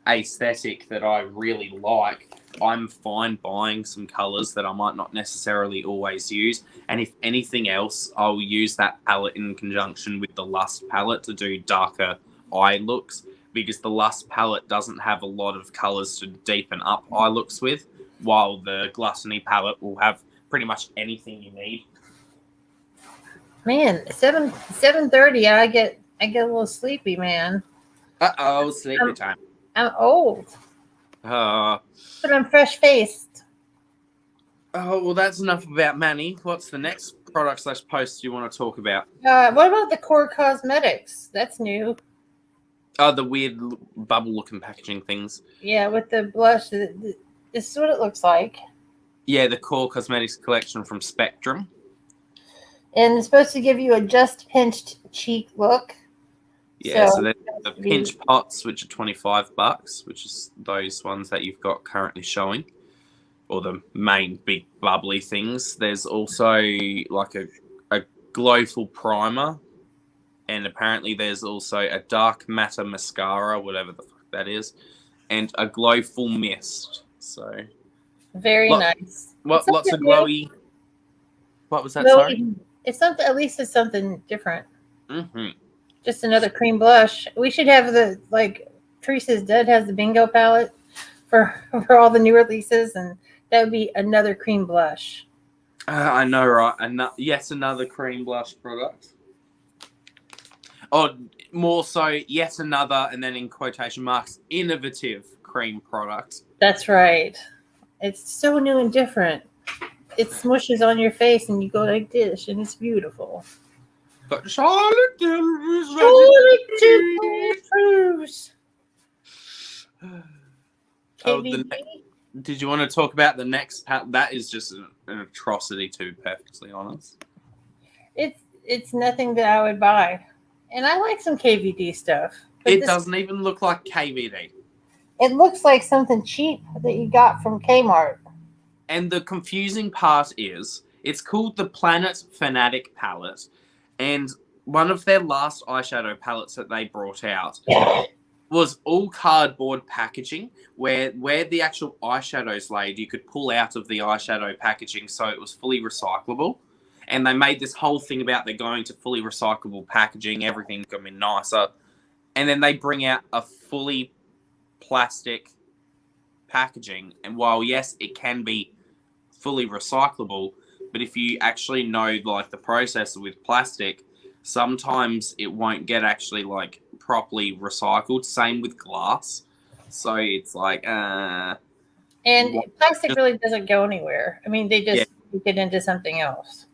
[SPEAKER 2] aesthetic that I really like, I'm fine buying some colours that I might not necessarily always use. And if anything else, I'll use that palette in conjunction with the Lust palette to do darker eye looks, because the Lust palette doesn't have a lot of colours to deepen up eye looks with, while the Gluttony palette will have pretty much anything you need.
[SPEAKER 1] Man, 7:30. I get a little sleepy, man.
[SPEAKER 2] Sleepy time.
[SPEAKER 1] I'm old,
[SPEAKER 2] But
[SPEAKER 1] I'm fresh faced.
[SPEAKER 2] well, that's enough about Manny. What's the next product / post you want to talk about?
[SPEAKER 1] What about the Core Cosmetics? That's new.
[SPEAKER 2] Oh, the weird bubble-looking packaging things.
[SPEAKER 1] Yeah, with the blush. This is what it looks like.
[SPEAKER 2] Yeah, the Core Cosmetics collection from Spectrum.
[SPEAKER 1] And it's supposed to give you a just pinched cheek look.
[SPEAKER 2] Yeah, so there's the pinch pots, which are $25, which is those ones that you've got currently showing, or the main big bubbly things. There's also like a glowful primer, and apparently there's also a dark matter mascara, whatever the fuck that is, and a glowful mist. So
[SPEAKER 1] very nice.
[SPEAKER 2] Lots of glowy. What was that? Sorry.
[SPEAKER 1] It's something. At least it's something different.
[SPEAKER 2] Mm-hmm.
[SPEAKER 1] Just another cream blush. We should have Teresa's Dead has the bingo palette for all the new releases, and that would be another cream blush.
[SPEAKER 2] I know, right? Yet another cream blush product. Or more so, yet another, and then in quotation marks, innovative cream product.
[SPEAKER 1] That's right. It's so new and different. It smushes on your face, and you go like this, and it's beautiful.
[SPEAKER 2] But Charlotte Tilbury's Did you want to talk about the next palette? That is just an atrocity, to be perfectly honest.
[SPEAKER 1] It's nothing that I would buy. And I like some KVD stuff.
[SPEAKER 2] It doesn't even look like KVD.
[SPEAKER 1] It looks like something cheap that you got from Kmart.
[SPEAKER 2] And the confusing part is, it's called the Planet Fanatic palette. And one of their last eyeshadow palettes that they brought out was all cardboard packaging, where the actual eyeshadows laid, you could pull out of the eyeshadow packaging, so it was fully recyclable. And they made this whole thing about they're going to fully recyclable packaging, everything's going to be nicer. And then they bring out a fully plastic packaging. And while, yes, it can be fully recyclable, but if you actually know, like, the process with plastic, sometimes it won't get actually, like, properly recycled. Same with glass. So it's like,
[SPEAKER 1] And plastic really doesn't go anywhere. I mean, they just make it into something else.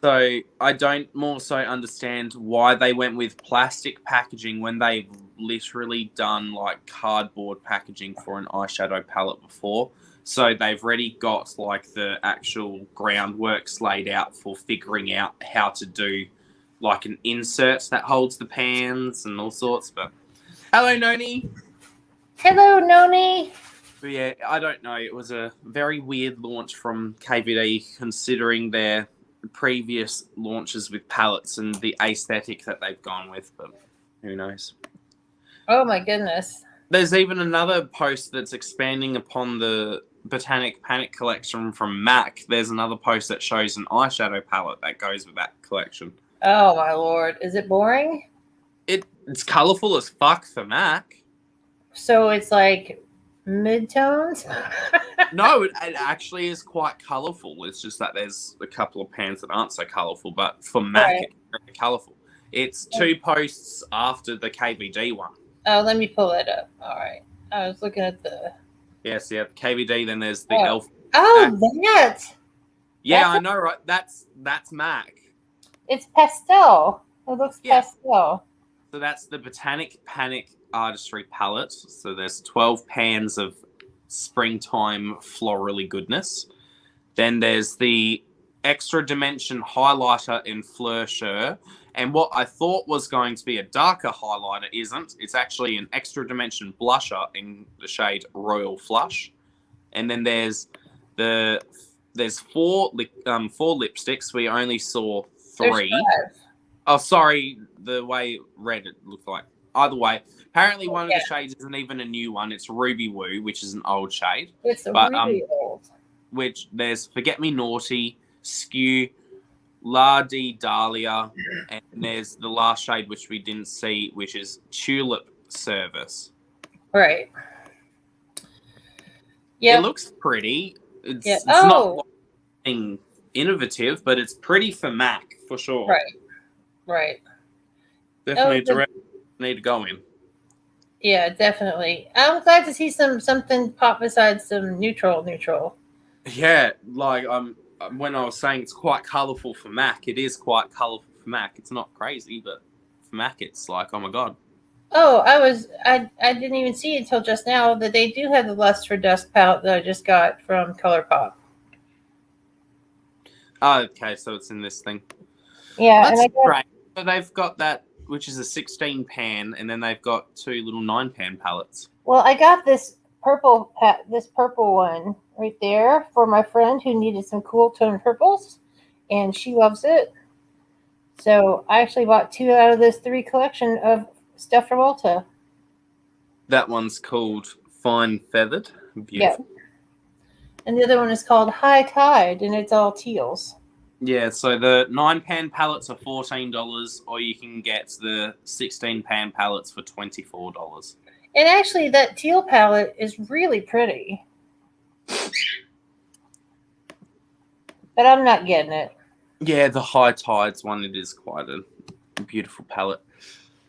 [SPEAKER 2] So I don't more so understand why they went with plastic packaging when they've literally done like cardboard packaging for an eyeshadow palette before. So they've already got like the actual groundworks laid out for figuring out how to do like an insert that holds the pans and all sorts. But hello, Noni.
[SPEAKER 1] Hello, Noni.
[SPEAKER 2] But yeah, I don't know. It was a very weird launch from KVD considering their previous launches with palettes and the aesthetic that they've gone with, but who knows.
[SPEAKER 1] Oh my goodness.
[SPEAKER 2] There's even another post that's expanding upon the Botanic Panic collection from MAC. There's another post that shows an eyeshadow palette that goes with that collection.
[SPEAKER 1] Oh my lord. Is it boring?
[SPEAKER 2] It's colourful as fuck for MAC.
[SPEAKER 1] So it's like mid-tones?
[SPEAKER 2] No, it actually is quite colourful. It's just that there's a couple of pans that aren't so colourful, but for MAC, it's very colourful. It's 2 posts after the KVD one.
[SPEAKER 1] Oh, let me pull it up. All right. I was looking at the...
[SPEAKER 2] Yes, yeah, KVD, then there's the elf.
[SPEAKER 1] Oh, that!
[SPEAKER 2] Yeah, I know, right? That's MAC.
[SPEAKER 1] It's pastel. It looks pastel.
[SPEAKER 2] So that's the Botanic Panic Artistry Palette. So there's 12 pans of springtime florally goodness. Then there's the Extra Dimension Highlighter in Fleur Shur. And what I thought was going to be a darker highlighter isn't. It's actually an Extra Dimension Blusher in the shade Royal Flush. And then there's 4 lipsticks. We only saw 3. Oh, sorry, the way red it looked like. Either way, apparently one of the shades isn't even a new one. It's Ruby Woo, which is an old shade.
[SPEAKER 1] It's really old.
[SPEAKER 2] Which there's Forget Me Naughty, Skew, La Di Dahlia, and there's the last shade which we didn't see, which is Tulip Service.
[SPEAKER 1] Right. Yeah.
[SPEAKER 2] It looks pretty. It's not anything innovative, but it's pretty for MAC, for sure.
[SPEAKER 1] Right.
[SPEAKER 2] Definitely need to go in.
[SPEAKER 1] Yeah, definitely. I'm glad to see something pop besides some neutral.
[SPEAKER 2] Yeah, like when I was saying it's quite colourful for MAC, it is quite colourful for MAC. It's not crazy, but for MAC, it's like, oh my god.
[SPEAKER 1] Oh, I didn't even see until just now that they do have the Lust for Dust palette that I just got from ColourPop.
[SPEAKER 2] Oh, okay, so it's in this thing.
[SPEAKER 1] Yeah,
[SPEAKER 2] that's great. So they've got that, which is a 16 pan, and then they've got 2 little 9 pan palettes.
[SPEAKER 1] Well, I got this purple one right there for my friend who needed some cool tone purples, and she loves it. So I actually bought 2 out of this 3 collection of stuff from Ulta.
[SPEAKER 2] That one's called Fine Feathered. Beautiful.
[SPEAKER 1] Yep. And the other one is called High Tide, and it's all teals.
[SPEAKER 2] Yeah, so the 9 pan palettes are $14, or you can get the 16 pan palettes for $24.
[SPEAKER 1] And actually, that teal palette is really pretty. But I'm not getting it.
[SPEAKER 2] Yeah, the High Tides one, it is quite a beautiful palette.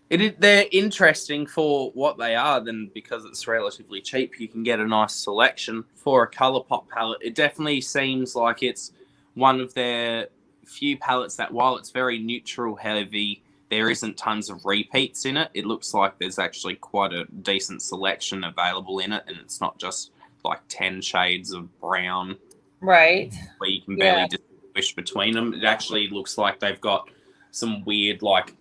[SPEAKER 2] They're interesting for what they are, then because it's relatively cheap, you can get a nice selection. For a ColourPop palette, it definitely seems like it's one of their few palettes that, while it's very neutral heavy, there isn't tons of repeats in it. It looks like there's actually quite a decent selection available in it, and it's not just like 10 shades of brown.
[SPEAKER 1] Right.
[SPEAKER 2] Where you can barely distinguish between them. It actually looks like they've got some weird, like,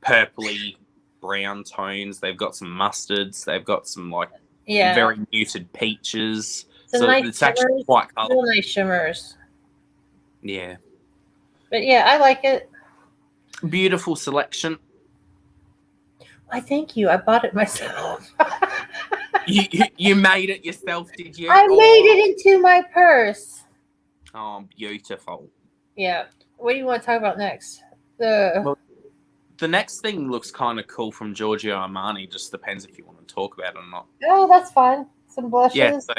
[SPEAKER 2] purpley brown tones. They've got some mustards. They've got some, like, very muted peaches. So
[SPEAKER 1] nice
[SPEAKER 2] it's actually quite colourful.
[SPEAKER 1] Real nice shimmers.
[SPEAKER 2] Yeah.
[SPEAKER 1] But yeah, I like it.
[SPEAKER 2] Beautiful selection.
[SPEAKER 1] Why, thank you. I bought it myself.
[SPEAKER 2] You made it yourself, did you?
[SPEAKER 1] I made it into my purse.
[SPEAKER 2] Oh, beautiful.
[SPEAKER 1] Yeah. What do you want to talk about next?
[SPEAKER 2] the next thing looks kind of cool from Giorgio Armani. Just depends if you want to talk about it or not.
[SPEAKER 1] Oh, that's fine. Some blushes.
[SPEAKER 2] Yeah, so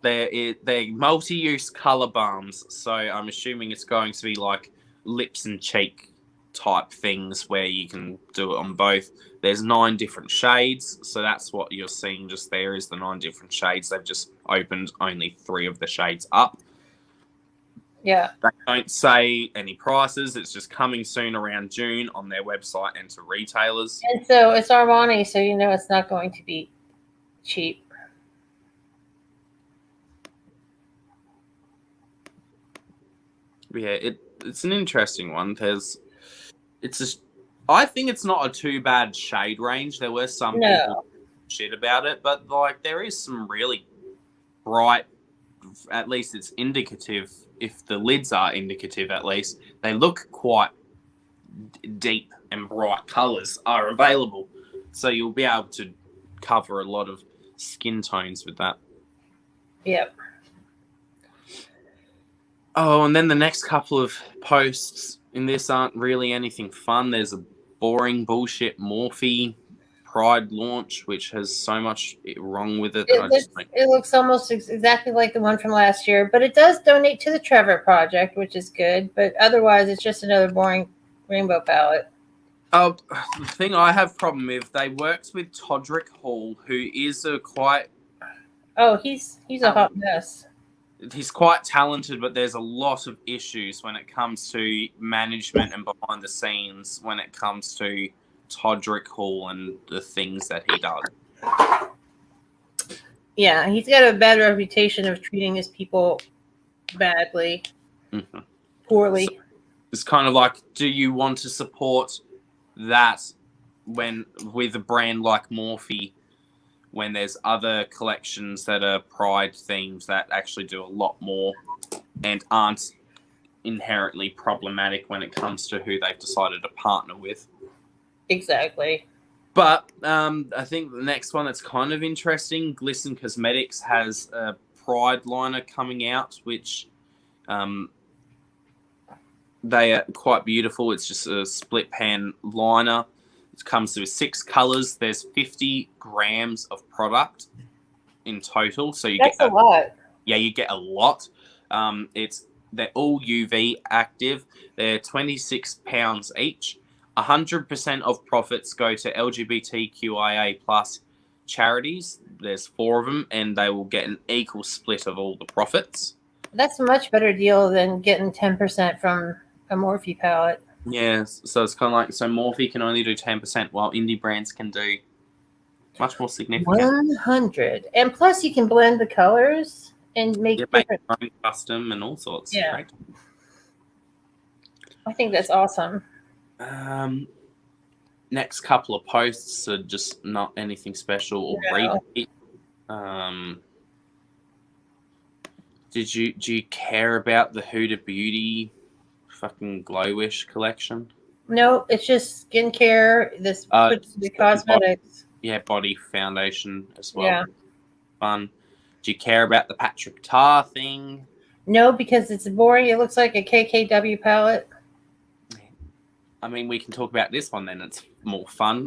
[SPEAKER 2] they're multi-use color balms. So I'm assuming it's going to be like lips and cheek type things where you can do it on both. There's 9 different shades, so that's what you're seeing just there is the 9 different shades. They've just opened only 3 of the shades up.
[SPEAKER 1] Yeah.
[SPEAKER 2] They don't say any prices. It's just coming soon around June on their website and to retailers.
[SPEAKER 1] And so it's Armani, so you know it's not going to be cheap.
[SPEAKER 2] Yeah, it's an interesting one. I think it's not a too bad shade range. There were some people shit about it, but like there is some really bright. At least it's indicative. If the lids are indicative, at least they look quite deep and bright colors are available, so you'll be able to cover a lot of skin tones with that.
[SPEAKER 1] Yep.
[SPEAKER 2] Oh, and then the next couple of posts in this aren't really anything fun. There's a boring bullshit Morphe Pride launch, which has so much wrong with it.
[SPEAKER 1] It looks almost exactly like the one from last year, but it does donate to the Trevor Project, which is good. But otherwise, it's just another boring rainbow palette.
[SPEAKER 2] Oh, the thing I have problem with, they worked with Todrick Hall, who is a quite...
[SPEAKER 1] Oh, he's a hot mess.
[SPEAKER 2] He's quite talented, but there's a lot of issues when it comes to management and behind the scenes when it comes to Todrick Hall and the things that he does.
[SPEAKER 1] Yeah, he's got a bad reputation of treating his people badly, poorly.
[SPEAKER 2] So it's kind of like, do you want to support that when with a brand like Morphe, when there's other collections that are Pride themes that actually do a lot more and aren't inherently problematic when it comes to who they've decided to partner with?
[SPEAKER 1] Exactly.
[SPEAKER 2] But I think the next one that's kind of interesting, Glisten Cosmetics has a Pride liner coming out, which they are quite beautiful. It's just a split pan liner. It comes with 6 colors. There's 50 grams of product in total. So
[SPEAKER 1] That's a lot.
[SPEAKER 2] Yeah, you get a lot. They're all UV active. They're £26 each. 100% of profits go to LGBTQIA plus charities. There's 4 of them, and they will get an equal split of all the profits.
[SPEAKER 1] That's a much better deal than getting 10% from a Morphe palette.
[SPEAKER 2] Yes, so it's kind of like, so Morphe can only do 10%, while indie brands can do much more significant.
[SPEAKER 1] 100. And plus you can blend the colors and make different...
[SPEAKER 2] make your own custom and all sorts.
[SPEAKER 1] Yeah.
[SPEAKER 2] Right?
[SPEAKER 1] I think that's awesome.
[SPEAKER 2] Next couple of posts are just not anything special or repeat. Do you care about the Huda Beauty fucking Glowish collection?
[SPEAKER 1] No, it's just skincare. The cosmetics.
[SPEAKER 2] Body foundation as well.
[SPEAKER 1] Yeah.
[SPEAKER 2] Fun. Do you care about the Patrick Tar thing?
[SPEAKER 1] No, because it's boring. It looks like a KKW palette.
[SPEAKER 2] I mean, we can talk about this one then. It's more fun.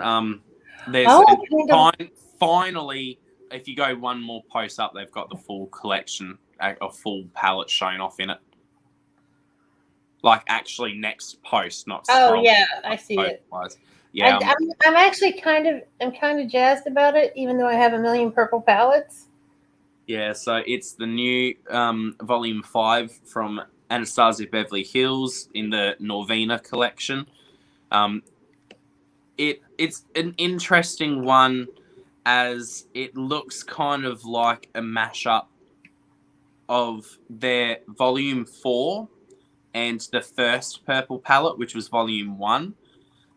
[SPEAKER 2] Finally, if you go one more post up, they've got the full collection, a full palette shown off in it. Like actually next post, not.
[SPEAKER 1] Oh yeah, I see it.
[SPEAKER 2] Yeah,
[SPEAKER 1] I'm actually kind of jazzed about it, even though I have a million purple palettes. Yeah,
[SPEAKER 2] so it's the new volume 5 from Anastasia Beverly Hills in the Norvina collection. It's an interesting one, as it looks kind of like a mashup of their volume 4 and the first purple palette, which was volume 1.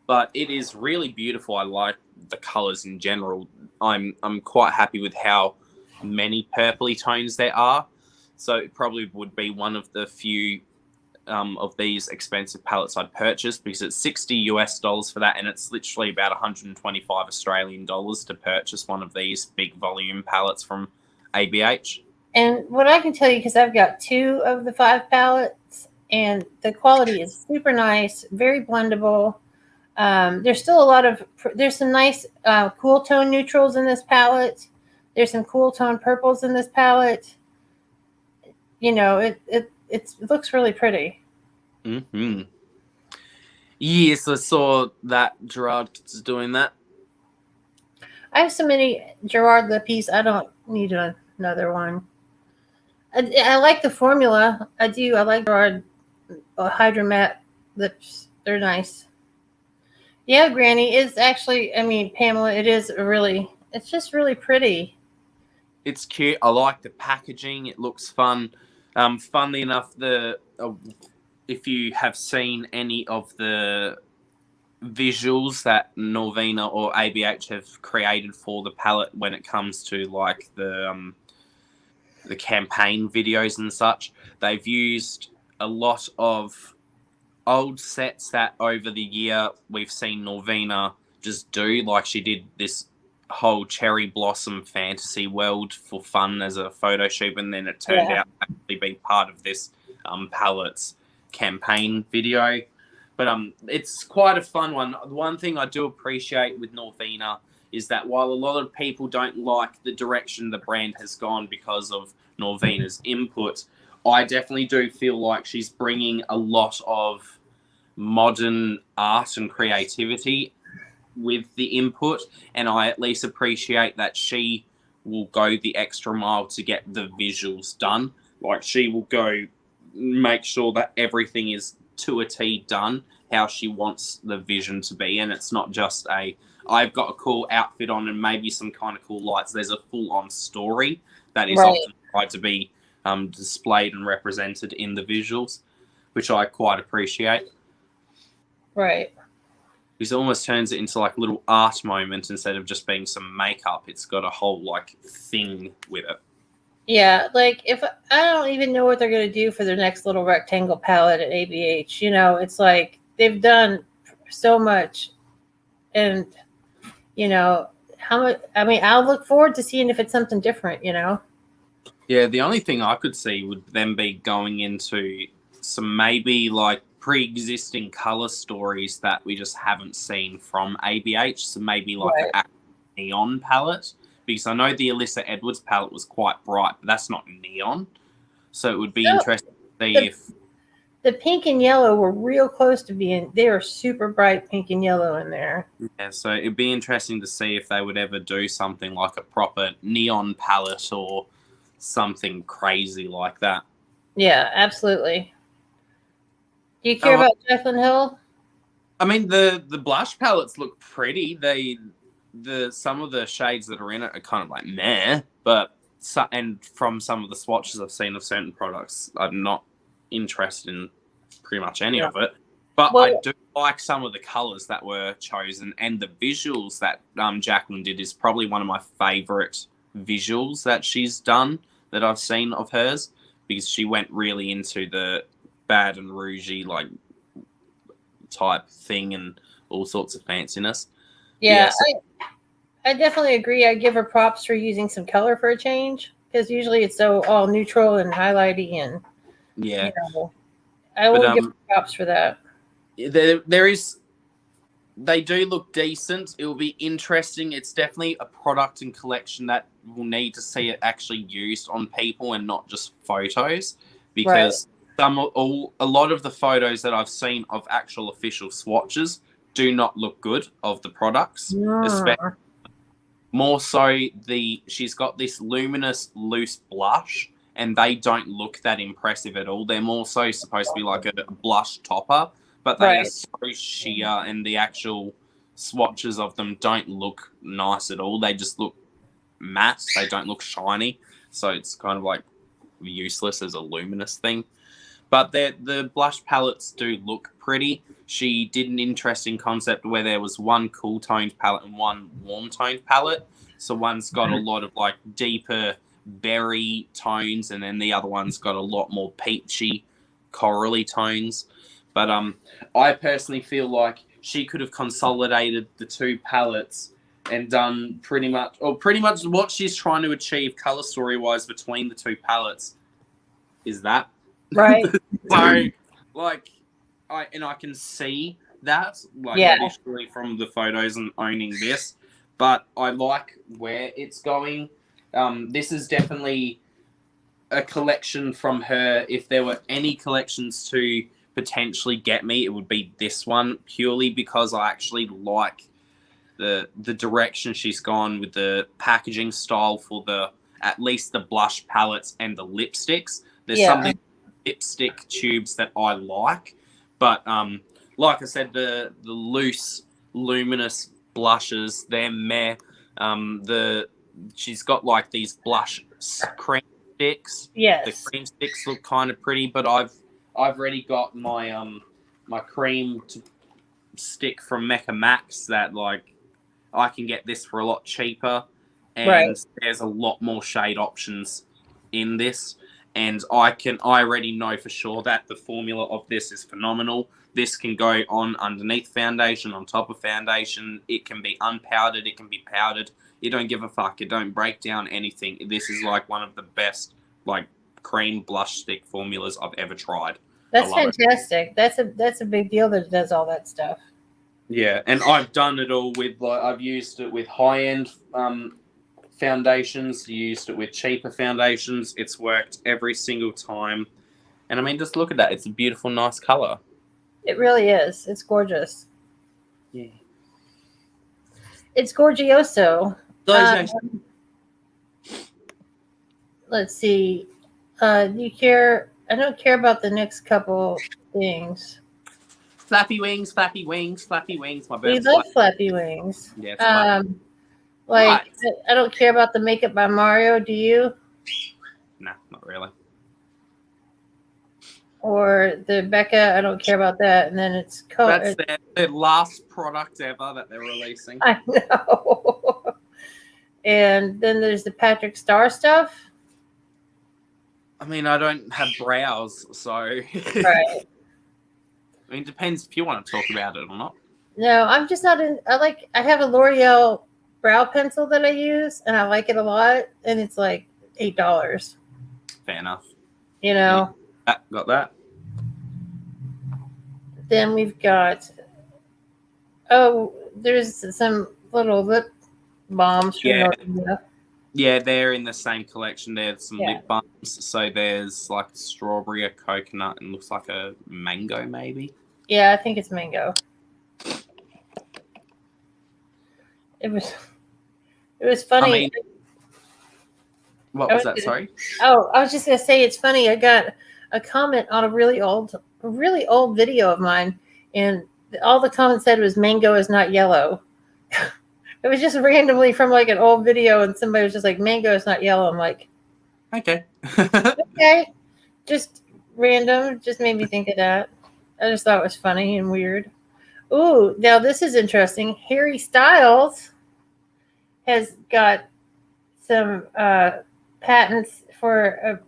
[SPEAKER 2] But it is really beautiful. I like the colors in general. I'm quite happy with how many purpley tones there are. So it probably would be one of the few of these expensive palettes I'd purchase, because it's $60 for that, and it's literally about 125 Australian dollars to purchase one of these big volume palettes from ABH.
[SPEAKER 1] And what I can tell you, because I've got 2 of the 5 palettes, and the quality is super nice, very blendable. There's still a lot of, there's some nice cool tone neutrals in this palette. There's some cool tone purples in this palette. You know, it looks really pretty.
[SPEAKER 2] Mm-hmm. Yes, I saw that Gerard's doing that.
[SPEAKER 1] I have so many Gerard lippies. I don't need another one. I like the formula. I do. I like Gerard Hydromat lips. They're nice. Yeah, Granny, it's actually, I mean, Pamela, it's just really pretty.
[SPEAKER 2] It's cute. I like the packaging. It looks fun. Funnily enough, if you have seen any of the visuals that Norvina or ABH have created for the palette when it comes to like the campaign videos and such, they've used a lot of old sets that over the year we've seen Norvina just do. Like she did this whole cherry blossom fantasy world for fun as a photo shoot, and then it turned out to actually be part of this palette's campaign video. But it's quite a fun one. The one thing I do appreciate with Norvina is that while a lot of people don't like the direction the brand has gone because of Norvina's input, I definitely do feel like she's bringing a lot of modern art and creativity with the input, and I at least appreciate that she will go the extra mile to get the visuals done. Like she will go make sure that everything is to a T done how she wants the vision to be, and it's not just I've got a cool outfit on and maybe some kind of cool lights. There's a full-on story that is often tried to be displayed and represented in the visuals, which I quite appreciate.
[SPEAKER 1] Right.
[SPEAKER 2] Because it almost turns it into like a little art moment instead of just being some makeup. It's got a whole like thing with it.
[SPEAKER 1] Yeah, like if I don't even know what they're going to do for their next little rectangle palette at ABH. You know, it's like they've done so much, and you know how much. I mean, I'll look forward to seeing if it's something different. You know.
[SPEAKER 2] Yeah, the only thing I could see would then be going into some maybe like pre-existing color stories that we just haven't seen from ABH. So maybe like an neon palette. Because I know the Alyssa Edwards palette was quite bright, but that's not neon. So it would be interesting to see if...
[SPEAKER 1] The pink and yellow were real close to being... They were super bright pink and yellow in there.
[SPEAKER 2] Yeah, so it'd be interesting to see if they would ever do something like a proper neon palette or something crazy like that.
[SPEAKER 1] Yeah, absolutely. Do you care about Jaclyn Hill?
[SPEAKER 2] I mean, the blush palettes look pretty. Some of the shades that are in it are kind of like meh, and from some of the swatches I've seen of certain products, I'm not interested in pretty much any of it. But I do like some of the colors that were chosen, and the visuals that Jaclyn did is probably one of my favorite visuals that she's done that I've seen of hers, because she went really into the bad and rougey like type thing and all sorts of fanciness.
[SPEAKER 1] Yeah, I definitely agree. I give her props for using some color for a change, because usually it's so all neutral and highlighty, and you know, I will give her props for that.
[SPEAKER 2] They do look decent. It will be interesting. It's definitely a product and collection that we'll need to see it actually used on people and not just photos, because a lot of the photos that I've seen of actual official swatches do not look good of the products. Especially more so she's got this luminous loose blush, and they don't look that impressive at all. They're more so supposed to be like a blush topper, but they are so sheer, and the actual swatches of them don't look nice at all. They just look matte. They don't look shiny. So it's kind of like useless as a luminous thing. But the blush palettes do look pretty. She did an interesting concept where there was one cool toned palette and one warm toned palette. So one's got a lot of like deeper berry tones, and then the other one's got a lot more peachy, corally tones. But I personally feel like she could have consolidated the two palettes and done pretty much what she's trying to achieve color story wise between the two palettes is that.
[SPEAKER 1] Right.
[SPEAKER 2] So, like, I can see that, like
[SPEAKER 1] Yeah.
[SPEAKER 2] literally from the photos and owning this. But I like where it's going. This is definitely a collection from her. If there were any collections to potentially get me, it would be this one, purely because I actually like the direction she's gone with the packaging style for the at least the blush palettes and the lipsticks. There's something lipstick tubes that I like, but like I said, the loose luminous blushes, they're meh. She's got like these blush cream sticks.
[SPEAKER 1] Yes.
[SPEAKER 2] The cream sticks look kind of pretty, but I've already got my my cream stick from Mecca Max that like I can get this for a lot cheaper, and there's a lot more shade options in this. And I already know for sure that the formula of this is phenomenal. This can go on underneath foundation, on top of foundation. It can be unpowdered. It can be powdered. You don't give a fuck. It don't break down anything. This is like one of the best like cream blush stick formulas I've ever tried.
[SPEAKER 1] That's fantastic. That's a big deal that it does all that stuff.
[SPEAKER 2] Yeah, and I've done it all with like I've used it with high-end foundations, used it with cheaper foundations. It's worked every single time. And I mean, just look at that. It's a beautiful, nice color.
[SPEAKER 1] It really is. It's gorgeous.
[SPEAKER 2] Yeah.
[SPEAKER 1] It's gorgioso. Let's see. Do you care? I don't care about the next couple things.
[SPEAKER 2] Flappy wings, flappy wings, flappy wings. My
[SPEAKER 1] We
[SPEAKER 2] bird's
[SPEAKER 1] love flappy wings.
[SPEAKER 2] Yeah,
[SPEAKER 1] like, I don't care about the makeup by Mario. Do you?
[SPEAKER 2] Nah, not really.
[SPEAKER 1] Or the Becca, I don't care about that. And then it's
[SPEAKER 2] That's their last product ever that they're releasing.
[SPEAKER 1] I know. And then there's the Patrick Star stuff.
[SPEAKER 2] I mean, I don't have brows, so.
[SPEAKER 1] Right.
[SPEAKER 2] I mean, it depends if you want to talk about it or not.
[SPEAKER 1] No, I'm just not in. I have a L'Oreal brow pencil that I use, and I like it a lot, and it's like $8.
[SPEAKER 2] Fair enough.
[SPEAKER 1] You know.
[SPEAKER 2] Yeah, got that.
[SPEAKER 1] Then we've got. There's some little lip balms.
[SPEAKER 2] Yeah, they're in the same collection. There's some lip balms. So there's like strawberry, a coconut, and looks like a mango, maybe.
[SPEAKER 1] Yeah, I think it's mango. It was funny.
[SPEAKER 2] I mean, what was that? Sorry.
[SPEAKER 1] Oh, I was just gonna say it's funny. I got a comment on a really old video of mine, and all the comment said was "mango is not yellow." It was just randomly from like an old video, and somebody was just like, "Mango is not yellow." I'm like,
[SPEAKER 2] okay.
[SPEAKER 1] Okay, just random. Just made me think of that. I just thought it was funny and weird. Ooh, now this is interesting. Harry Styles has got some patents for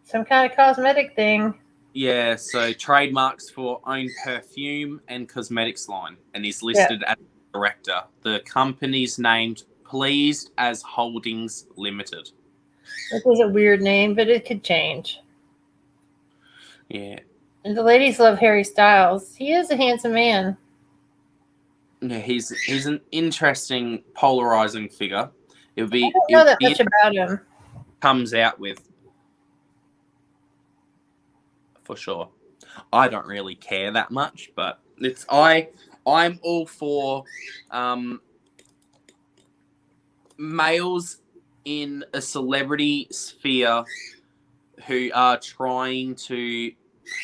[SPEAKER 1] some kind of cosmetic thing.
[SPEAKER 2] Yeah, so trademarks for own perfume and cosmetics line, and he's listed as director. The company's named Pleased as Holdings Limited.
[SPEAKER 1] This is a weird name, but it could change.
[SPEAKER 2] Yeah.
[SPEAKER 1] And the ladies love Harry Styles. He is a handsome man.
[SPEAKER 2] Yeah, he's an interesting, polarizing figure.
[SPEAKER 1] I don't know that much about him.
[SPEAKER 2] Comes out with, for sure. I don't really care that much, but I'm all for males in a celebrity sphere who are trying to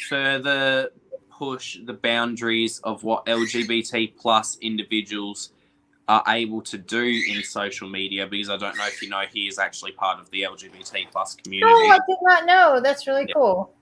[SPEAKER 2] further push the boundaries of what LGBT plus individuals are able to do in social media, because I don't know if you know, he is actually part of the LGBT plus community.
[SPEAKER 1] Oh, I did not know. That's really cool.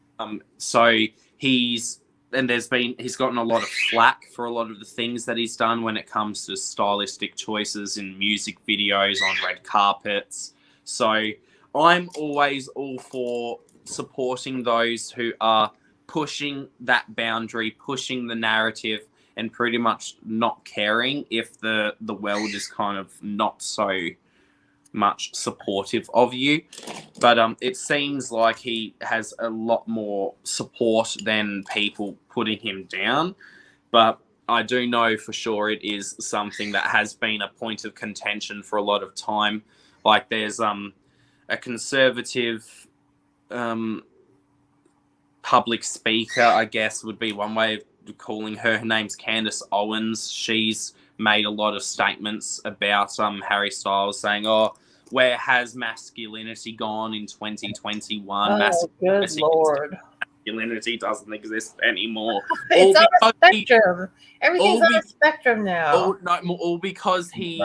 [SPEAKER 2] So he's gotten a lot of flack for a lot of the things that he's done when it comes to stylistic choices in music videos, on red carpets. So I'm always all for supporting those who are pushing that boundary, pushing the narrative, and pretty much not caring if the world is kind of not so much supportive of you. But it seems like he has a lot more support than people putting him down. But I do know for sure it is something that has been a point of contention for a lot of time. Like there's a conservative public speaker, I guess would be one way of calling her. Her name's Candace Owens. She's made a lot of statements about Harry Styles, saying, "Oh, where has masculinity gone in 2021?
[SPEAKER 1] Oh, good Lord.
[SPEAKER 2] Masculinity doesn't exist anymore."
[SPEAKER 1] It's on a spectrum. Everything's on a spectrum now.
[SPEAKER 2] All because he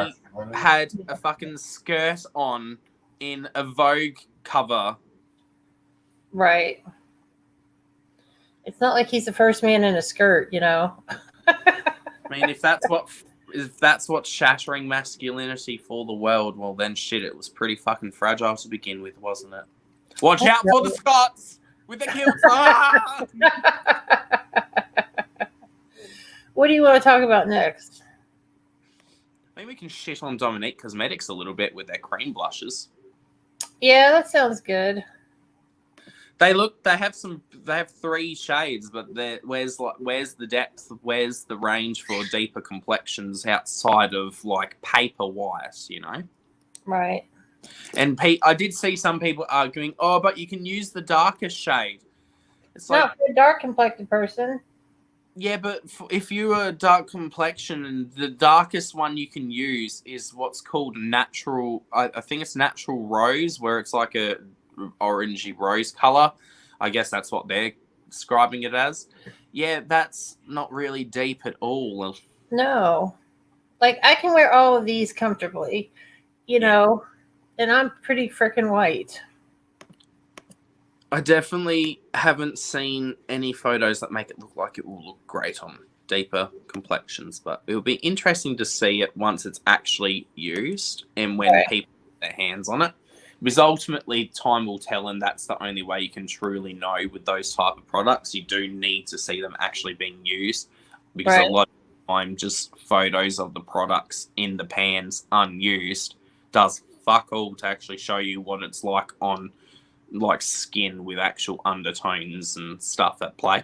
[SPEAKER 2] had a fucking skirt on in a Vogue cover.
[SPEAKER 1] Right. It's not like he's the first man in a skirt, you know.
[SPEAKER 2] I mean, if that's what's shattering masculinity for the world, well then shit, it was pretty fucking fragile to begin with, wasn't it? Watch out for the Scots with the kilts.
[SPEAKER 1] What do you want to talk about next?
[SPEAKER 2] Maybe we can shit on Dominique Cosmetics a little bit with their cream blushes.
[SPEAKER 1] Yeah, that sounds good.
[SPEAKER 2] They have 3 shades, but where's the depth? Where's the range for deeper complexions outside of like paper white, you know?
[SPEAKER 1] Right.
[SPEAKER 2] And I did see some people arguing, "Oh, but you can use the darker shade." It's
[SPEAKER 1] not for a dark complected person.
[SPEAKER 2] Yeah, but if you're a dark complexion, and the darkest one you can use is what's called natural. I think it's natural rose, where it's like a orangey rose color. I guess that's what they're describing it as. Yeah, that's not really deep at all.
[SPEAKER 1] No. Like, I can wear all of these comfortably, you know, and I'm pretty freaking white.
[SPEAKER 2] I definitely haven't seen any photos that make it look like it will look great on deeper complexions, but it'll be interesting to see it once it's actually used and when people put their hands on it. Because ultimately, time will tell, and that's the only way you can truly know with those type of products. You do need to see them actually being used, because a lot of the time, just photos of the products in the pans unused does fuck all to actually show you what it's like on like skin with actual undertones and stuff at play.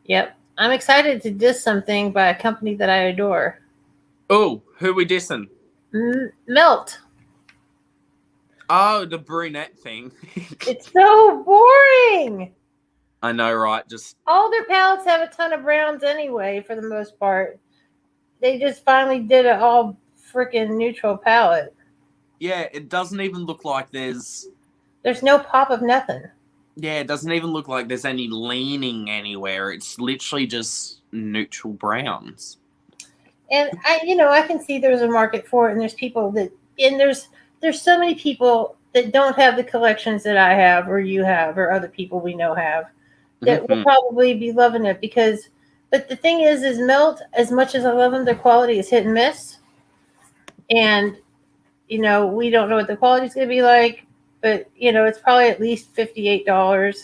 [SPEAKER 1] Yep. I'm excited to diss something by a company that I adore.
[SPEAKER 2] Oh, who we dissing?
[SPEAKER 1] Melt.
[SPEAKER 2] Oh, the brunette thing.
[SPEAKER 1] It's so boring.
[SPEAKER 2] I know, right? Just
[SPEAKER 1] all their palettes have a ton of browns anyway, for the most part. They just finally did an all freaking neutral palette.
[SPEAKER 2] Yeah, it doesn't even look like there's
[SPEAKER 1] no pop of nothing.
[SPEAKER 2] Yeah, it doesn't even look like there's any leaning anywhere. It's literally just neutral browns.
[SPEAKER 1] And I can see there's a market for it, and there's people that, and there's so many people that don't have the collections that I have, or you have, or other people we know have, that will probably be loving it but the thing is Melt, as much as I love them, their quality is hit and miss. And, we don't know what the quality is going to be like, but, it's probably at least $58.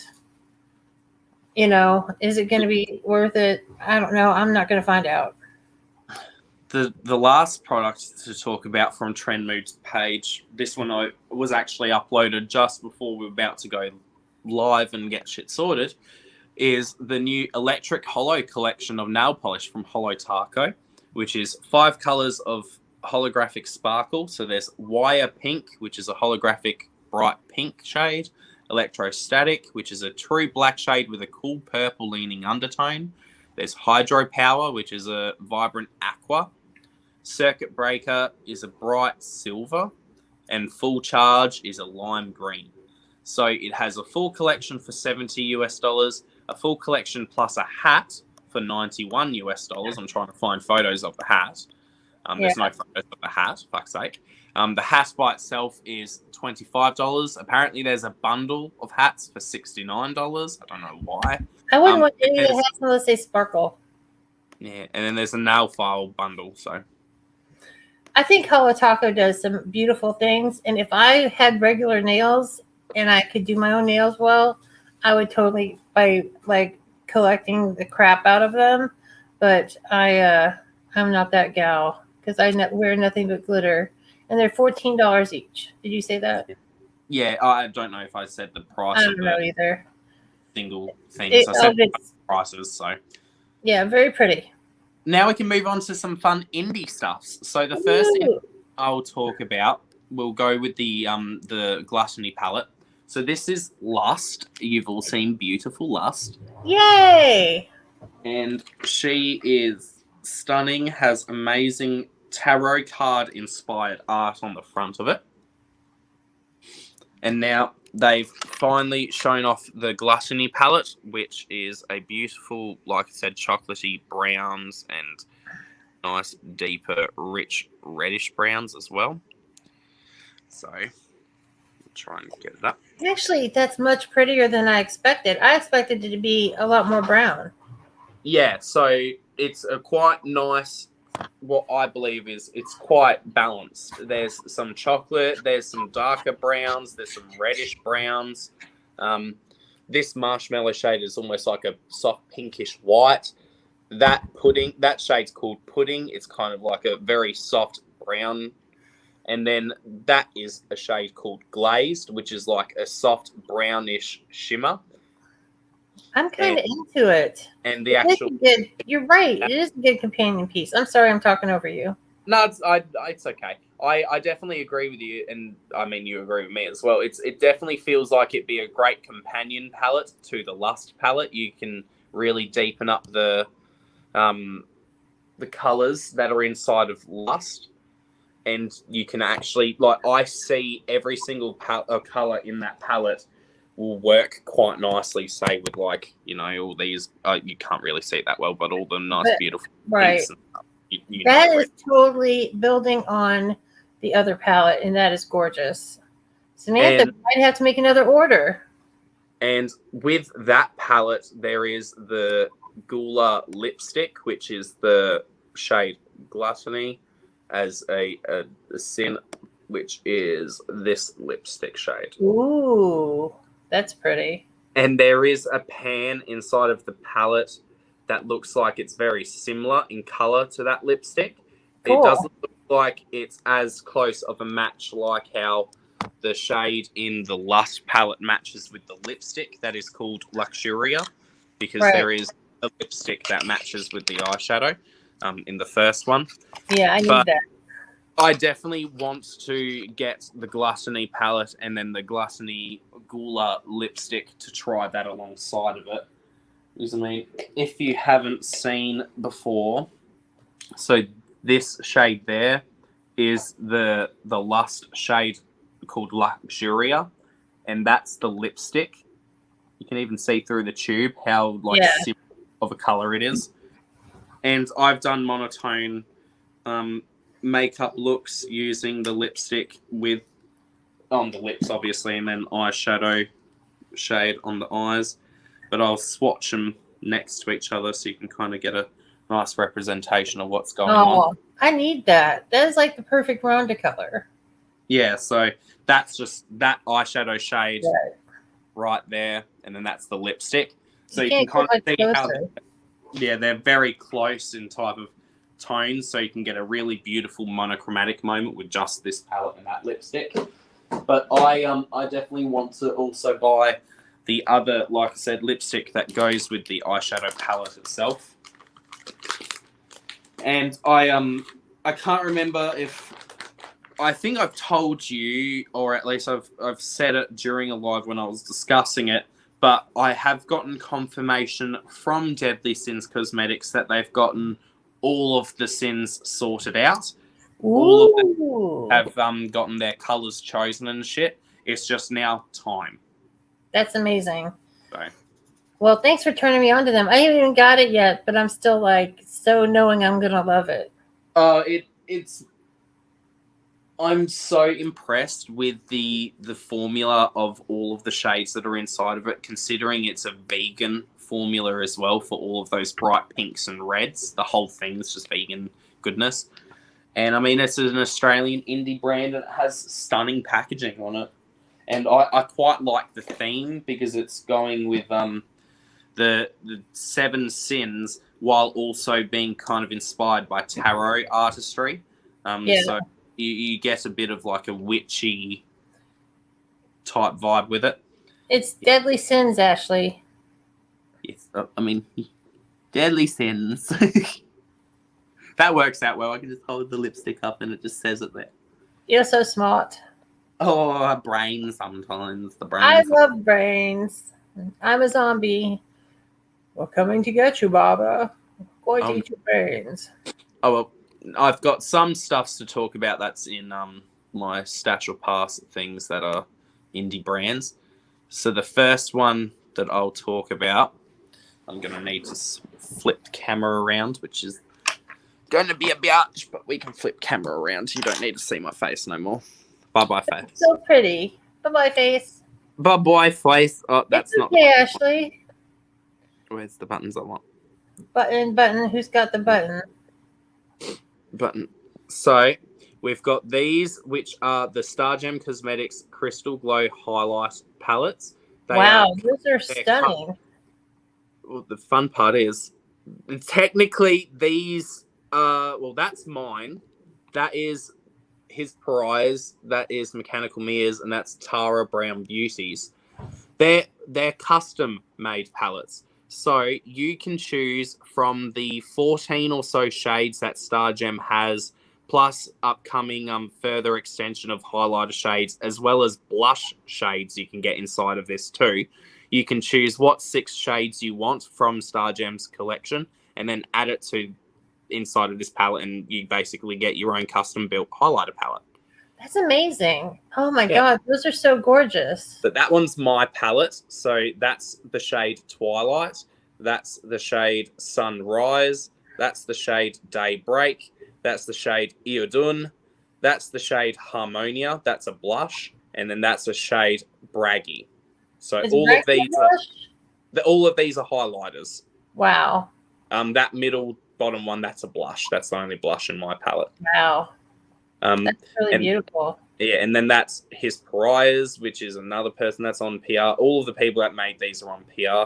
[SPEAKER 1] Is it going to be worth it? I don't know. I'm not going to find out.
[SPEAKER 2] The last product to talk about from Trend Mood's page, this one was actually uploaded just before we were about to go live and get shit sorted, is the new Electric Hollow collection of nail polish from Holo Taco, which is 5 colors of holographic sparkle. So there's Wire Pink, which is a holographic bright pink shade, Electrostatic, which is a true black shade with a cool purple leaning undertone. There's Hydro Power, which is a vibrant aqua. Circuit Breaker is a bright silver, and Full Charge is a lime green. So it has a full collection for $70 US, a full collection plus a hat for $91 US. I'm trying to find photos of the hat. There's no photos of the hat, fuck's sake. The hat by itself is $25. Apparently there's a bundle of hats for $69. I don't know why.
[SPEAKER 1] I wouldn't want any of the hats unless they sparkle.
[SPEAKER 2] Yeah, and then there's a nail file bundle. So
[SPEAKER 1] I think Holo Taco does some beautiful things, and if I had regular nails and I could do my own nails well, I would totally by like collecting the crap out of them. But I'm not that gal, because I wear nothing but glitter, and they're $14 each. Did you say that?
[SPEAKER 2] Yeah, I don't know if I said the price.
[SPEAKER 1] I don't know either.
[SPEAKER 2] Single things. I said prices. So
[SPEAKER 1] Yeah, very pretty.
[SPEAKER 2] Now we can move on to some fun indie stuffs. So the first I'll talk about, we'll go with the Gluttony palette. So this is Lust. You've all seen Beautiful Lust.
[SPEAKER 1] Yay!
[SPEAKER 2] And she is stunning, has amazing tarot card inspired art on the front of it. And now they've finally shown off the Gluttony palette, which is a beautiful, like I said, chocolatey browns and nice, deeper, rich, reddish browns as well. So, I'll try and get it up.
[SPEAKER 1] Actually, that's much prettier than I expected. I expected it to be a lot more brown.
[SPEAKER 2] Yeah, so it's a quite nice, what I believe is it's quite balanced. There's some chocolate, there's some darker browns, there's some reddish browns. This marshmallow shade is almost like a soft pinkish white. That shade's called Pudding. It's kind of like a very soft brown. And then that is a shade called Glazed, which is like a soft brownish shimmer.
[SPEAKER 1] I'm kind of into it.
[SPEAKER 2] And the actual...
[SPEAKER 1] You're right. It is a good companion piece. I'm sorry I'm talking over you.
[SPEAKER 2] No, it's okay. I definitely agree with you. And I mean, you agree with me as well. It definitely feels like it'd be a great companion palette to the Lust palette. You can really deepen up the colors that are inside of Lust. And you can actually, like, I see every single color in that palette will work quite nicely, say, with, like, you know, all these, you can't really see it that well, but all the nice, beautiful
[SPEAKER 1] pinks.
[SPEAKER 2] Right.
[SPEAKER 1] That is totally building on the other palette, and that is gorgeous. Samantha might have to make another order.
[SPEAKER 2] And with that palette, there is the Gula lipstick, which is the shade Gluttony, as a sin, which is this lipstick shade.
[SPEAKER 1] Ooh, that's pretty.
[SPEAKER 2] And there is a pan inside of the palette that looks like it's very similar in color to that lipstick. Cool. It doesn't look like it's as close of a match like how the shade in the Lust palette matches with the lipstick that is called Luxuria, because there is a lipstick that matches with the eyeshadow in the first one.
[SPEAKER 1] Yeah, I need that.
[SPEAKER 2] I definitely want to get the Gluttony palette and then the Gluttony Gula lipstick to try that alongside of it. Because, I mean, if you haven't seen before, so this shade there is the Lust shade called Luxuria, and that's the lipstick. You can even see through the tube how simple of a color it is. And I've done monotone makeup looks using the lipstick with on the lips, obviously, and then eyeshadow shade on the eyes. But I'll swatch them next to each other so you can kind of get a nice representation of what's going on.
[SPEAKER 1] I need that. That is like the perfect Rhonda color. Yeah,
[SPEAKER 2] so that's just that eyeshadow shade right there, and then that's the lipstick. So you can kind of see how they're very close in type of tones, so you can get a really beautiful monochromatic moment with just this palette and that lipstick. But I definitely want to also buy the other, like I said, lipstick that goes with the eyeshadow palette itself. And I can't remember if I think I've told you, or at least I've said it during a live when I was discussing it, but I have gotten confirmation from Deadly Sins Cosmetics that they've gotten all of the sins sorted out.
[SPEAKER 1] Ooh.
[SPEAKER 2] All of them have gotten their colors chosen and shit. It's just now time.
[SPEAKER 1] That's amazing.
[SPEAKER 2] So.
[SPEAKER 1] Well, thanks for turning me on to them. I haven't even got it yet, but I'm still like so knowing I'm gonna love it.
[SPEAKER 2] I'm so impressed with the formula of all of the shades that are inside of it, considering it's a vegan formula as well for all of those bright pinks and reds. The whole thing is just vegan goodness. And I mean, it's an Australian indie brand and it has stunning packaging on it. And I quite like the theme because it's going with the 7 sins while also being kind of inspired by tarot artistry. So you get a bit of like a witchy type vibe with it.
[SPEAKER 1] It's Deadly Sins, Ashley.
[SPEAKER 2] Yes, I mean, Deadly Sins. That works out well. I can just hold the lipstick up and it just says it there.
[SPEAKER 1] You're so smart.
[SPEAKER 2] Oh, brains sometimes. The
[SPEAKER 1] I
[SPEAKER 2] brains.
[SPEAKER 1] love brains. I'm a zombie. We're coming to get you, Baba. We're going to eat your brains.
[SPEAKER 2] Oh, well, I've got some stuffs to talk about that's in my stash or pass things that are indie brands. So the first one that I'll talk about, I'm going to need to flip the camera around, which is going to be a bitch, but we can flip camera around. You don't need to see my face no more. Bye-bye, face.
[SPEAKER 1] So pretty. Bye-bye, face.
[SPEAKER 2] Bye-bye, face. Oh, that's
[SPEAKER 1] it's
[SPEAKER 2] not
[SPEAKER 1] okay, Ashley.
[SPEAKER 2] Where's the buttons I want?
[SPEAKER 1] Button. Who's got the button?
[SPEAKER 2] Button. So we've got these, which are the Stargem Cosmetics Crystal Glow Highlight Palettes.
[SPEAKER 1] Wow, those are stunning.
[SPEAKER 2] Well, the fun part is, technically, these are, well, that's mine. That is his Pariahs. That is Mechanical Mirrors, and that's Tara Brown Beauties. They're custom made palettes. So you can choose from the 14 or so shades that Stargem has, plus upcoming further extension of highlighter shades, as well as blush shades you can get inside of this too. You can choose what 6 shades you want from Stargem's collection and then add it to inside of this palette, and you basically get your own custom built highlighter palette.
[SPEAKER 1] That's amazing. Oh my God, those are so gorgeous.
[SPEAKER 2] But that one's my palette. So that's the shade Twilight. That's the shade Sunrise. That's the shade Daybreak. That's the shade Iodun. That's the shade Harmonia. That's a blush. And then that's a shade Braggy. So all of these are highlighters.
[SPEAKER 1] Wow.
[SPEAKER 2] That middle bottom one, that's a blush. That's the only blush in my palette.
[SPEAKER 1] Wow. That's really beautiful.
[SPEAKER 2] Yeah, and then that's his Pariahs, which is another person that's on PR. All of the people that made these are on PR.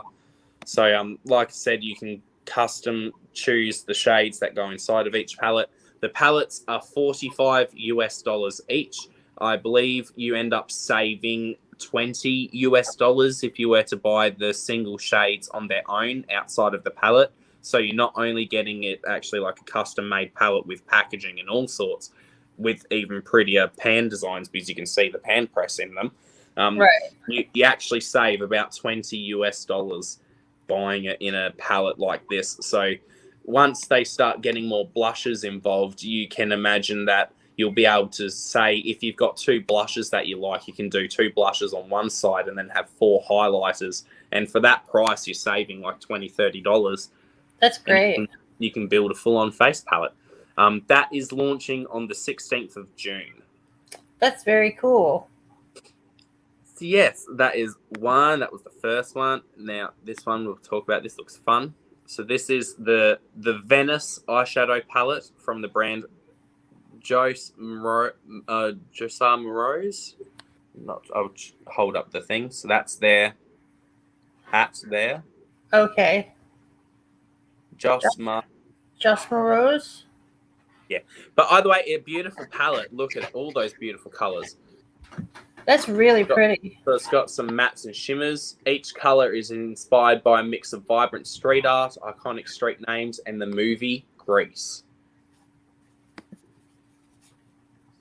[SPEAKER 2] So, like I said, you can custom choose the shades that go inside of each palette. The palettes are $45 each. I believe you end up saving $20 if you were to buy the single shades on their own outside of the palette. So you're not only getting it actually like a custom made palette with packaging and all sorts, with even prettier pan designs, because you can see the pan press in them.
[SPEAKER 1] Right.
[SPEAKER 2] You actually save about $20 buying it in a palette like this. So once they start getting more blushes involved, you can imagine that you'll be able to say, if you've got 2 blushes that you like, you can do 2 blushes on one side and then have 4 highlighters. And for that price, you're saving like $20, $30.
[SPEAKER 1] That's great.
[SPEAKER 2] You can build a full-on face palette. That is launching on the 16th of June.
[SPEAKER 1] That's very cool.
[SPEAKER 2] So yes, that is one. That was the first one. Now, this one we'll talk about. This looks fun. So this is the Venice eyeshadow palette from the brand Josar Morose. I'll hold up the thing. So that's their hat there.
[SPEAKER 1] Okay.
[SPEAKER 2] Just
[SPEAKER 1] Morose?
[SPEAKER 2] Yeah. But either way, a beautiful palette. Look at all those beautiful colors.
[SPEAKER 1] That's really pretty.
[SPEAKER 2] So it's got some mattes and shimmers. Each color is inspired by a mix of vibrant street art, iconic street names, and the movie Grease.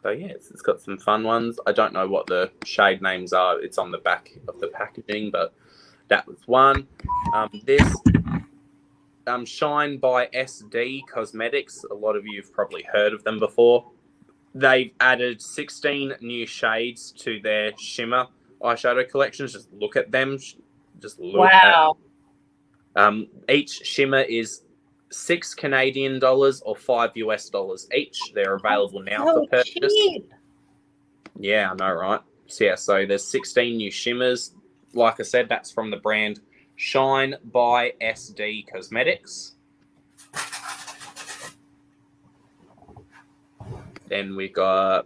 [SPEAKER 2] So yeah, it's got some fun ones. I don't know what the shade names are. It's on the back of the packaging, but that was one. This Shine by SD Cosmetics. A lot of you have probably heard of them before. They've added 16 new shades to their shimmer eyeshadow collections. Just look at them. Just look at them. Each shimmer is $6 Canadian or $5 each. They're available now for purchase.
[SPEAKER 1] Cheap.
[SPEAKER 2] Yeah, I know, right? So yeah, so there's 16 new shimmers. Like I said, that's from the brand Shine by SD Cosmetics. Then we got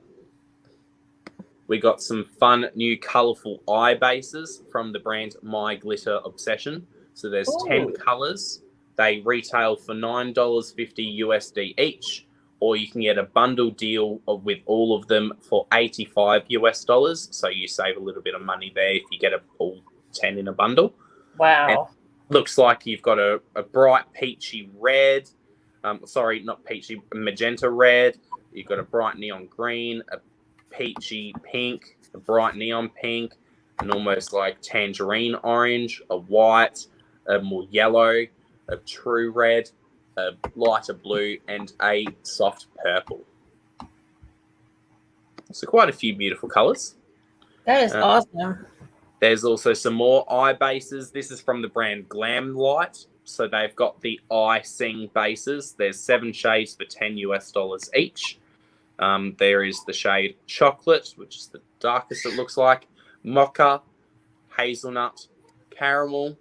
[SPEAKER 2] some fun new colourful eye bases from the brand My Glitter Obsession. So there's 10 colours. They retail for $9.50 USD each, or you can get a bundle deal with all of them for $85 US. So you save a little bit of money there if you get all 10 in a bundle.
[SPEAKER 1] Wow.
[SPEAKER 2] And looks like you've got a bright peachy red. Sorry, not peachy, magenta red. You've got a bright neon green, a peachy pink, a bright neon pink, an almost like tangerine orange, a white, a more yellow, a true red, a lighter blue, and a soft purple. So quite a few beautiful colours.
[SPEAKER 1] That is awesome.
[SPEAKER 2] There's also some more eye bases. This is from the brand Glam Light. So they've got the eye sing bases. There's 7 shades for $10 each. There is the shade Chocolate, which is the darkest it looks like, Mocha, Hazelnut, Caramel,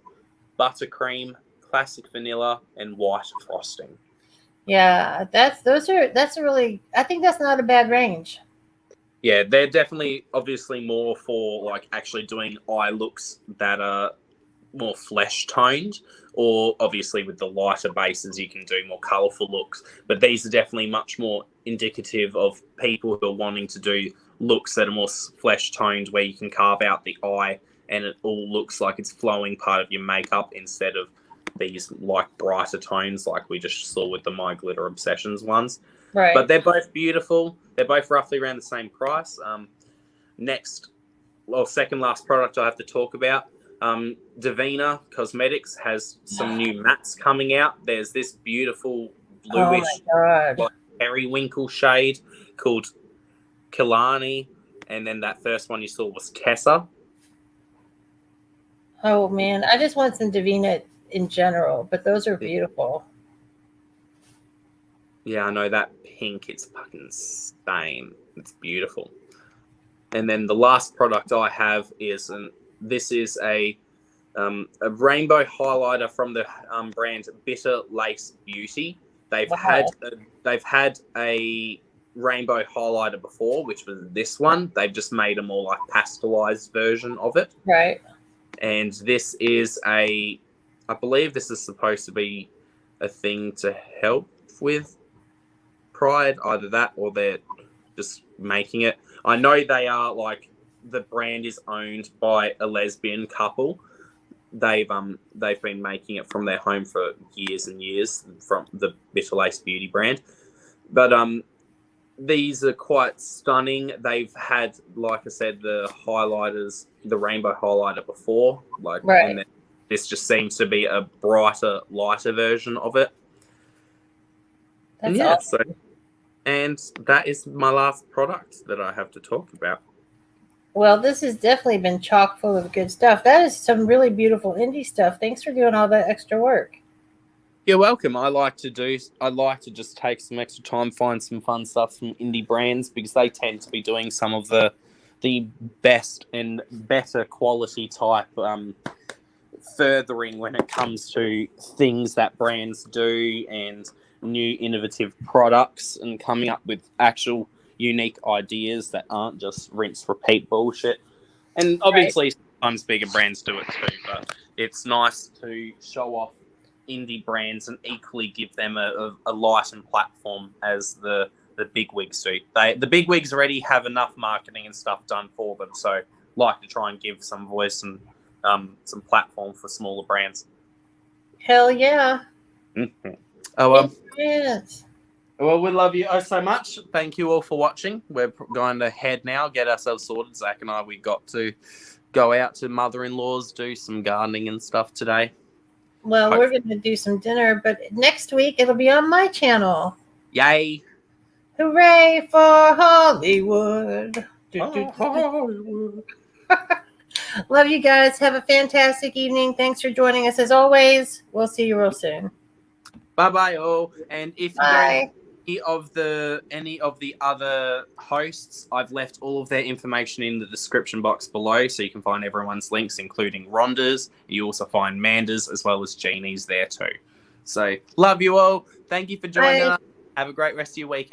[SPEAKER 2] Buttercream, Classic Vanilla, and White Frosting.
[SPEAKER 1] Yeah, that's a really, I think that's not a bad range.
[SPEAKER 2] Yeah, they're definitely obviously more for like actually doing eye looks that are more flesh toned, or obviously with the lighter bases you can do more colorful looks, but these are definitely much more indicative of people who are wanting to do looks that are more flesh toned, where you can carve out the eye and it all looks like it's flowing part of your makeup instead of these like brighter tones like we just saw with the My Glitter Obsessions ones.
[SPEAKER 1] Right.
[SPEAKER 2] But they're both beautiful. They're both roughly around the same price. Second last product I have to talk about. Divina Cosmetics has some new mattes coming out. There's this beautiful bluish like periwinkle shade called Kilani, and then that first one you saw was Tessa.
[SPEAKER 1] Oh man, I just want some Divina in general, but those are beautiful.
[SPEAKER 2] Yeah, I know that pink. It's fucking insane. It's beautiful. And then the last product I have is this is a rainbow highlighter from the brand Bitter Lace Beauty. They've had a rainbow highlighter before, which was this one. They've just made a more like pastalized version of it.
[SPEAKER 1] Right.
[SPEAKER 2] And this is I believe this is supposed to be a thing to help with pride, either that or they're just making it. I know they are like, the brand is owned by a lesbian couple. They've been making it from their home for years and years, from the Bitter Lace Beauty brand. But these are quite stunning. They've had, like I said, the highlighters, the rainbow highlighter before, like, right. And then this just seems to be a brighter, lighter version of it.
[SPEAKER 1] That's awesome.
[SPEAKER 2] And that is my last product that I have to talk about.
[SPEAKER 1] Well, this has definitely been chock full of good stuff. That is some really beautiful indie stuff. Thanks for doing all that extra work.
[SPEAKER 2] You're welcome. I like to just take some extra time, find some fun stuff from indie brands, because they tend to be doing some of the best and better quality type furthering when it comes to things that brands do and new innovative products and coming up with actual unique ideas that aren't just rinse repeat bullshit. And obviously sometimes bigger brands do it too, but it's nice to show off indie brands and equally give them a light and platform as the bigwigs do. The bigwigs already have enough marketing and stuff done for them, so like to try and give some voice and some platform for smaller brands.
[SPEAKER 1] Hell yeah.
[SPEAKER 2] Mm-hmm.
[SPEAKER 1] Yes.
[SPEAKER 2] Well, we love you so much. Thank you all for watching. We're going to head now, get ourselves sorted. Zach and I, we got to go out to mother-in-law's, do some gardening and stuff today.
[SPEAKER 1] Well, we're going to do some dinner, but next week it'll be on my channel.
[SPEAKER 2] Yay.
[SPEAKER 1] Hooray for Hollywood.
[SPEAKER 2] Hollywood.
[SPEAKER 1] Love you guys. Have a fantastic evening. Thanks for joining us as always. We'll see you real soon.
[SPEAKER 2] Bye-bye all. And if you don't any of the other hosts, I've left all of their information in the description box below, so you can find everyone's links, including Rhonda's. You also find Manda's as well as Jeannie's there too. So love you all. Thank you for joining us. Have a great rest of your weekend.